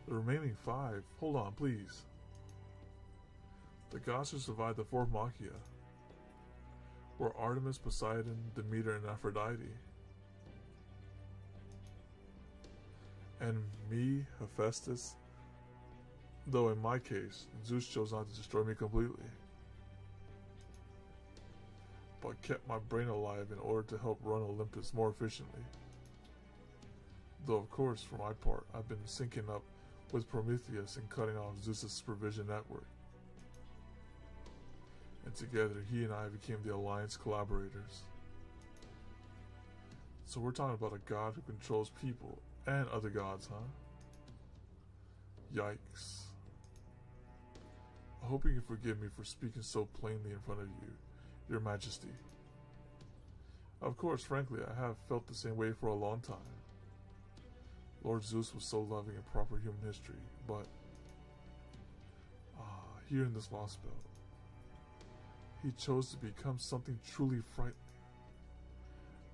The remaining 5? Hold on, please. The gods who survived the 4th Machia were Artemis, Poseidon, Demeter, and Aphrodite. And me, Hephaestus, though in my case, Zeus chose not to destroy me completely, but kept my brain alive in order to help run Olympus more efficiently. Though of course, for my part, I've been syncing up with Prometheus and cutting off Zeus's supervision network. And together, he and I became the Alliance collaborators. So we're talking about a god who controls people and other gods, huh? Yikes. I hope you can forgive me for speaking so plainly in front of you, Your Majesty. Of course, frankly, I have felt the same way for a long time. Lord Zeus was so loving in proper human history, but here in this Lostbelt, he chose to become something truly frightening.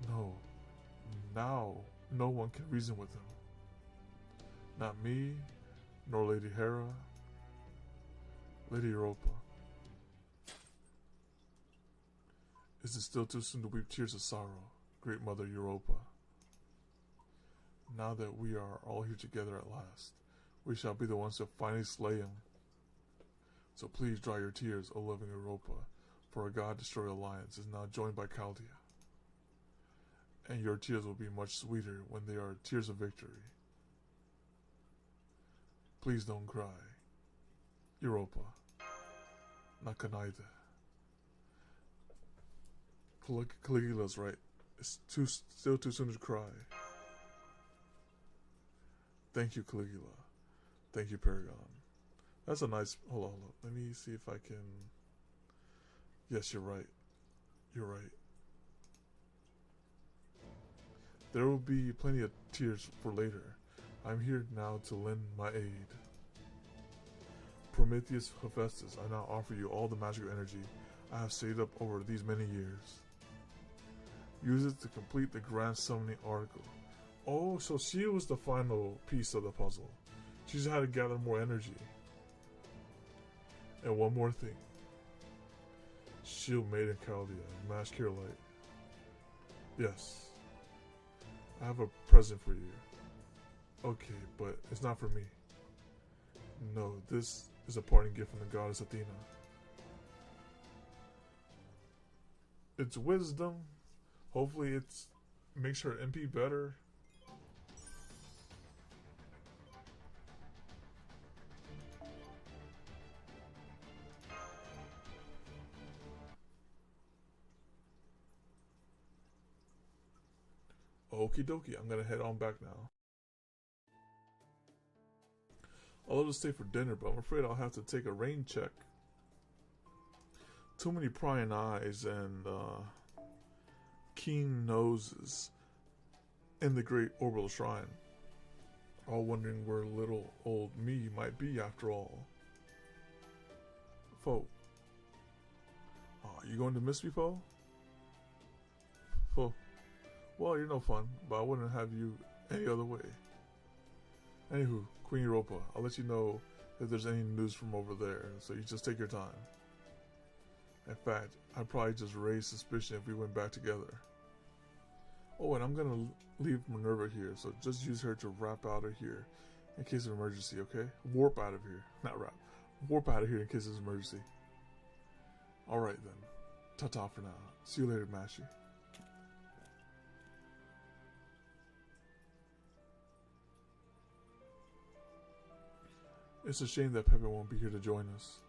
No, now no one can reason with him. Not me, nor Lady Hera, Lady Europa. Is it still too soon to weep tears of sorrow, Great Mother Europa? Now that we are all here together at last, we shall be the ones to finally slay him. So please dry your tears, O loving Europa, for our God-destroyer alliance is now joined by Chaldea. And your tears will be much sweeter when they are tears of victory. Please don't cry. Europa. Nakanaida. Caligula's right. It's still too soon to cry. Thank you, Caligula. Thank you, Paragon. That's a nice... Hold on. Let me see if I can... Yes, you're right. You're right. There will be plenty of tears for later. I'm here now to lend my aid. Prometheus Hephaestus, I now offer you all the magical energy I have saved up over these many years. Use it to complete the grand summoning oracle. Oh, so she was the final piece of the puzzle. She just had to gather more energy. And one more thing. Shield Maiden Chaldea, Mask Cure Light. Yes. I have a present for you. Okay, but it's not for me. No, this is a parting gift from the goddess Athena. It's wisdom. Hopefully it's makes her MP better. Okie dokie, I'm gonna head on back now. I'll let us stay for dinner, but I'm afraid I'll have to take a rain check. Too many prying eyes and keen noses in the great orbital shrine. All wondering where little old me might be after all. Foe. You going to miss me, Foe? Foe. Well, you're no fun, but I wouldn't have you any other way. Anywho, Queen Europa, I'll let you know if there's any news from over there, so you just take your time. In fact, I'd probably just raise suspicion if we went back together. Oh, and I'm gonna leave Minerva here, so just use her to wrap out of here in case of emergency, okay? Warp out of here. Not wrap. Warp out of here in case of emergency. Alright then. Ta-ta for now. See you later, Mashy. It's a shame that Pepe won't be here to join us.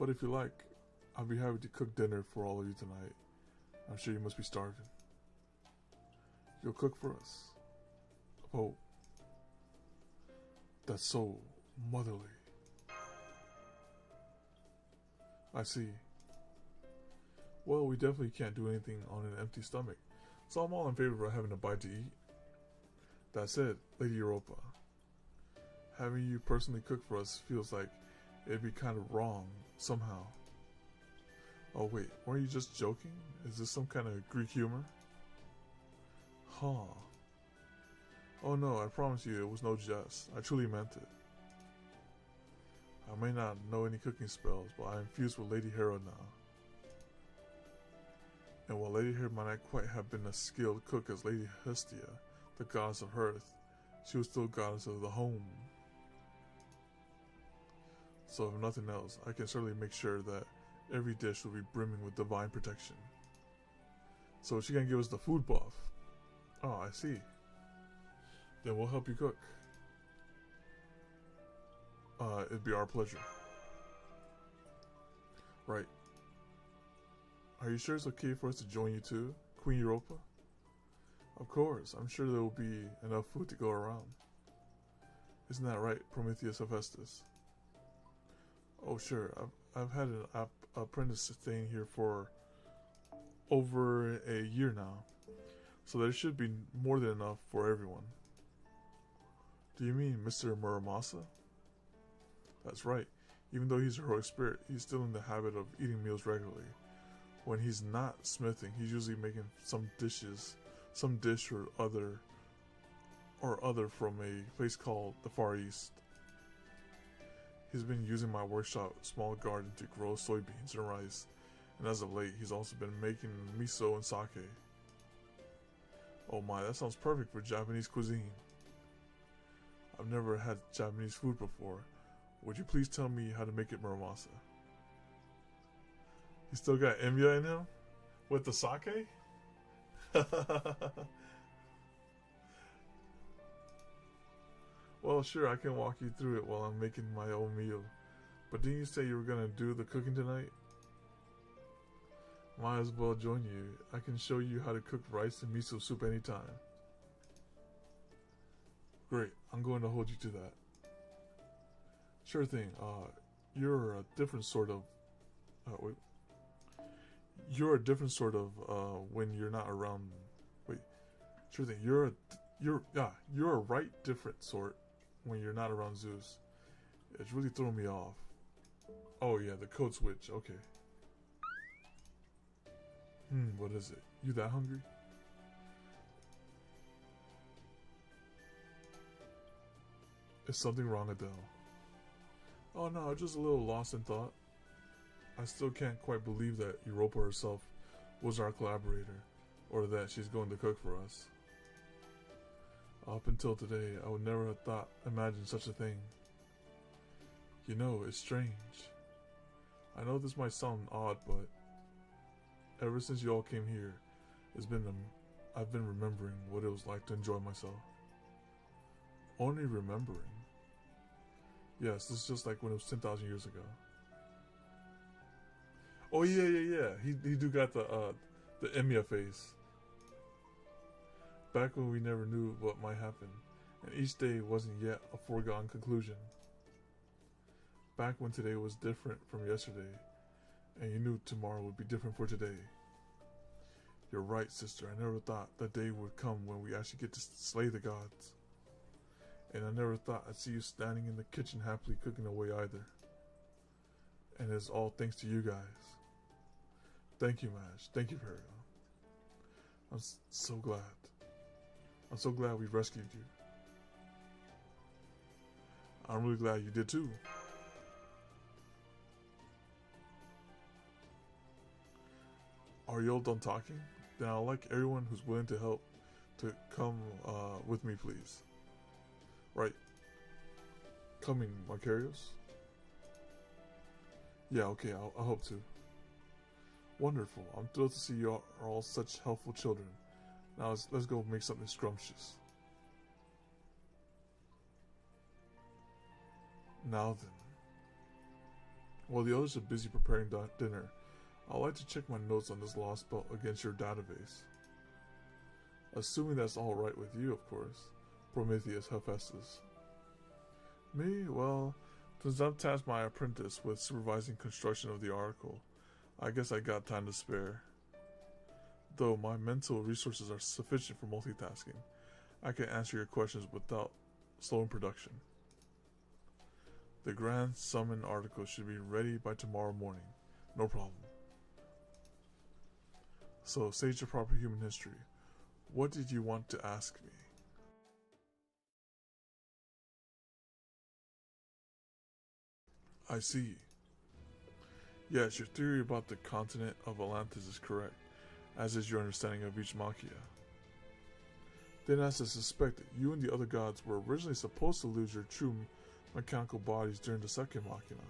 But if you like, I'll be happy to cook dinner for all of you tonight. I'm sure you must be starving. You'll cook for us? Oh. That's so motherly. I see. Well, we definitely can't do anything on an empty stomach, so I'm all in favor of having a bite to eat. That said, Lady Europa, having you personally cook for us feels like it'd be kind of wrong, somehow. Oh wait, weren't you just joking? Is this some kind of Greek humor? Huh. Oh no, I promise you it was no jest. I truly meant it. I may not know any cooking spells, but I am fused with Lady Hera now. And while Lady Hera might not quite have been as skilled cook as Lady Hestia, the goddess of hearth, she was still goddess of the home. So if nothing else, I can certainly make sure that every dish will be brimming with divine protection. So she can give us the food buff. Oh, I see. Then we'll help you cook. It'd be our pleasure. Right. Are you sure it's okay for us to join you too, Queen Europa? Of course, I'm sure there will be enough food to go around. Isn't that right, Prometheus Hephaestus? Oh sure, I've had an apprentice staying here for over a year now, so there should be more than enough for everyone. Do you mean Mr. Muramasa? That's right. Even though he's a heroic spirit, he's still in the habit of eating meals regularly. When he's not smithing, he's usually making some dish or other from a place called the Far East. He's been using my workshop small garden to grow soybeans and rice, and as of late, he's also been making miso and sake. Oh my, that sounds perfect for Japanese cuisine. I've never had Japanese food before. Would you please tell me how to make it, Muramasa? You still got Emiya in him? With the sake? Well, sure, I can walk you through it while I'm making my own meal. But didn't you say you were going to do the cooking tonight? Might as well join you. I can show you how to cook rice and miso soup anytime. Great, I'm going to hold you to that. Sure thing. You're a different sort of. Wait. You're a different sort of when you're not around. Wait. Sure thing. You're a right different sort when you're not around Zeus. It's really throwing me off. Oh yeah, the code switch. Okay. What is it? You that hungry? Is something wrong, Adele? Oh no, just a little lost in thought. I still can't quite believe that Europa herself was our collaborator, or that she's going to cook for us. Up until today, I would never have imagined such a thing. You know, it's strange. I know this might sound odd, but ever since you all came here, I've been remembering what it was like to enjoy myself. Only remembering. Yes, this is just like when it was 10,000 years ago. Oh yeah. He do got the Emiya face. Back when we never knew what might happen, and each day wasn't yet a foregone conclusion. Back when today was different from yesterday, and you knew tomorrow would be different for today. You're right, sister. I never thought the day would come when we actually get to slay the gods. And I never thought I'd see you standing in the kitchen happily cooking away either. And it's all thanks to you guys. Thank you, Mash. Thank you, Perigo. I'm so glad. I'm so glad we rescued you. I'm really glad you did too. Are you all done talking? Then I'd like everyone who's willing to help to come with me, please. Right. Coming, Macarios? Yeah, okay, I hope to. Wonderful. I'm thrilled to see you are all such helpful children. Now let's go make something scrumptious. Now then. While the others are busy preparing dinner, I'd like to check my notes on this Lostbelt against your database. Assuming that's alright with you, of course. Prometheus Hephaestus. Me? Well, since I've tasked my apprentice with supervising construction of the article, I guess I got time to spare. Though my mental resources are sufficient for multitasking, I can answer your questions without slowing production. The Grand Summon article should be ready by tomorrow morning. No problem. So, Sage of Proper Human History, what did you want to ask me? I see. Yes, your theory about the continent of Atlantis is correct, as is your understanding of each Machia. Then, as I suspected, you and the other gods were originally supposed to lose your true mechanical bodies during the second Machina.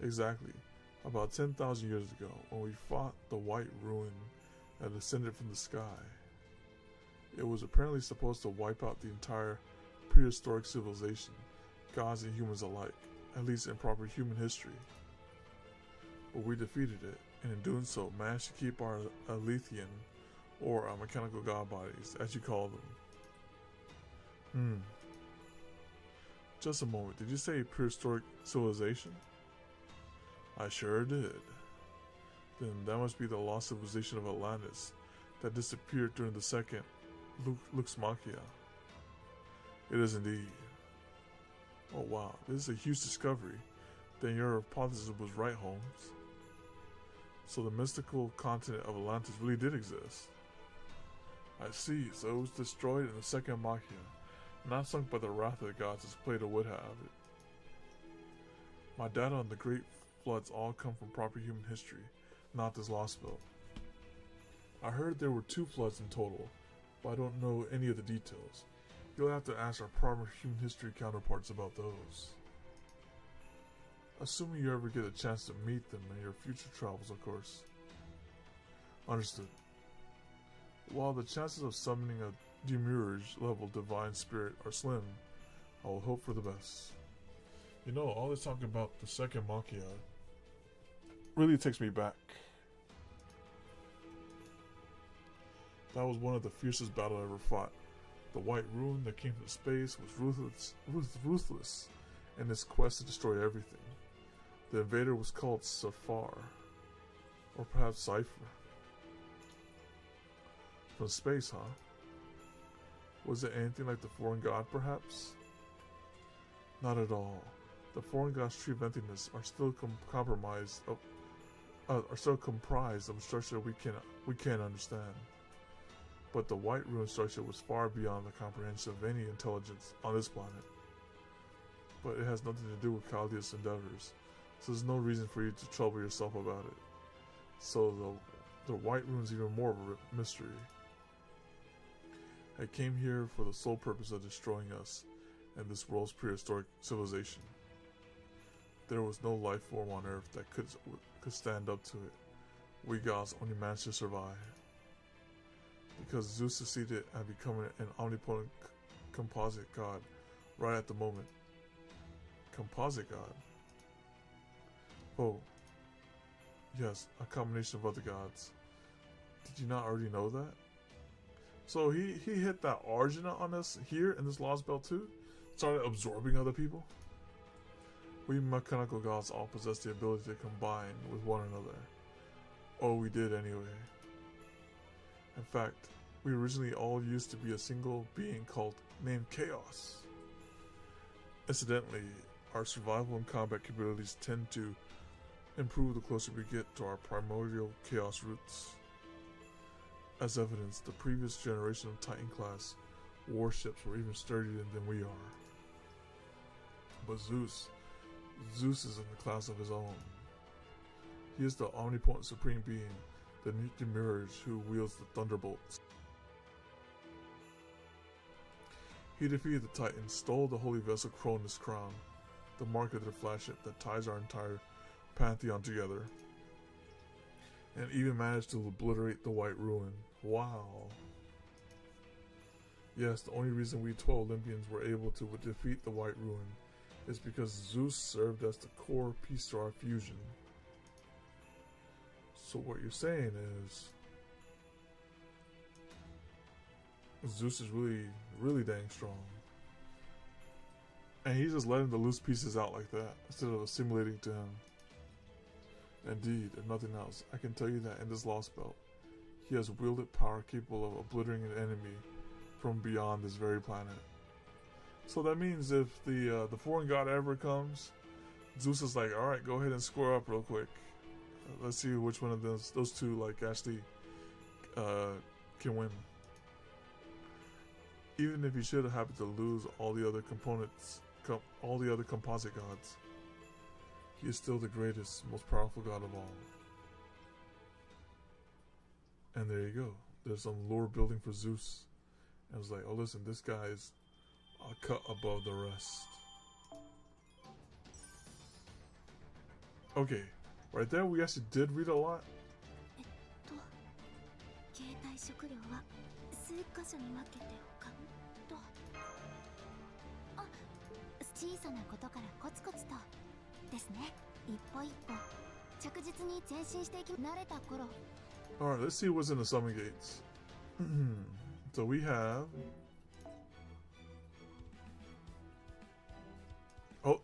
Exactly. About 10,000 years ago, when we fought the White Ruin that descended from the sky. It was apparently supposed to wipe out the entire prehistoric civilization, gods and humans alike, at least in proper human history. But we defeated it, and in doing so, managed to keep our Alethian, or our mechanical god bodies, as you call them. Just a moment, did you say prehistoric civilization? I sure did. Then that must be the lost civilization of Atlantis that disappeared during the second Lux Machia. It is indeed. Oh wow, this is a huge discovery. Then your hypothesis was right, Holmes. So the mystical continent of Atlantis really did exist. I see, so it was destroyed in the second Machia, not sunk by the wrath of the gods as Plato would have it. My data on the great floods all come from proper human history, not this Lostbelt. I heard there were 2 floods in total, but I don't know any of the details. You'll have to ask our proper human history counterparts about those. Assuming you ever get a chance to meet them in your future travels, of course. Understood. While the chances of summoning a Demiurge level divine spirit are slim, I will hope for the best. You know, all this talking about the second Machia really takes me back. That was one of the fiercest battles I ever fought. The White Ruin that came from space was ruthless in its quest to destroy everything. The invader was called Safar, or perhaps Cypher. From space, huh? Was it anything like the foreign god, perhaps? Not at all. The foreign god's true emptiness are still comprised of structure we can't understand. But the White Ruin structure was far beyond the comprehension of any intelligence on this planet. But it has nothing to do with Chaldea's endeavors, so there's no reason for you to trouble yourself about it. So the White Ruin's even more of a mystery. I came here for the sole purpose of destroying us and this world's prehistoric civilization. There was no life form on Earth that could stand up to it. We gods only managed to survive. Because Zeus succeeded at becoming an omnipotent composite god right at the moment. Composite god? Oh. Yes, a combination of other gods. Did you not already know that? So he hit that Arjuna on us here in this Lostbelt 2? Started absorbing other people? We mechanical gods all possess the ability to combine with one another. Oh, we did anyway. In fact, we originally all used to be a single being named Chaos. Incidentally, our survival and combat capabilities tend to improve the closer we get to our primordial Chaos roots. As evidence, the previous generation of Titan-class warships were even sturdier than we are. But Zeus is in the class of his own. He is the omnipotent supreme being, the Demiurge who wields the thunderbolts. He defeated the Titans, stole the holy vessel Cronus' crown, the mark of their flagship that ties our entire pantheon together, and even managed to obliterate the White Ruin. Wow. Yes, the only reason we 12 Olympians were able to defeat the White Ruin is because Zeus served as the core piece to our fusion. So what you're saying is Zeus is really dang strong. And he's just letting the loose pieces out like that instead of assimilating to him. Indeed, if nothing else, I can tell you that in this Lostbelt, he has wielded power capable of obliterating an enemy from beyond this very planet. So that means if the foreign god ever comes, Zeus is like, alright, go ahead and square up real quick. Let's see which one of those two like actually can win. Even if he should have happened to lose all the other components, all the other composite gods, he is still the greatest, most powerful god of all. And there you go. There's some lore building for Zeus. And I was like, oh listen, this guy is a cut above the rest. Okay, right there we actually did read a lot. 携帯食料は数箇所に分けておかんと。あ、小さなことからコツコツとですね。一歩一歩着実に前進していき慣れた頃。Alright, let's see what's in the summon gates. So we have... Oh,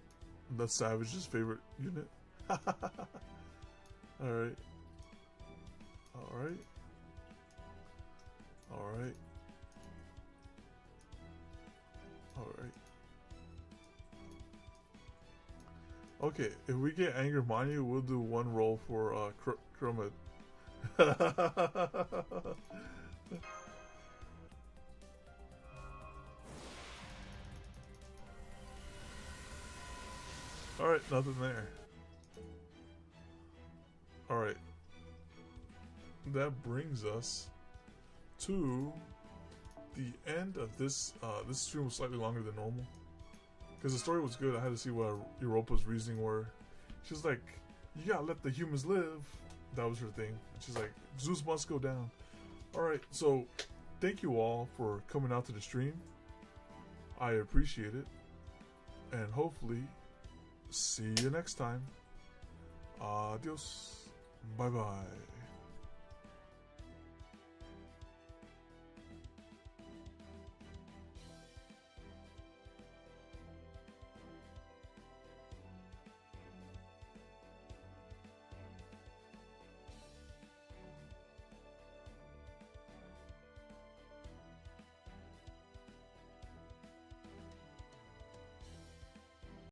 the Savage's favorite unit. Alright. Alright. Alright. Alright. Okay, if we get Anger Manu, we'll do one roll for Chromid. Alright, nothing there. Alright. That brings us to the end of this. This stream was slightly longer than normal. Because the story was good, I had to see what Europa's reasoning were. She's like, you gotta let the humans live. That was her thing. And she's like, Zeus must go down. Alright, so thank you all for coming out to the stream. I appreciate it. And hopefully, see you next time. Adios. Bye bye.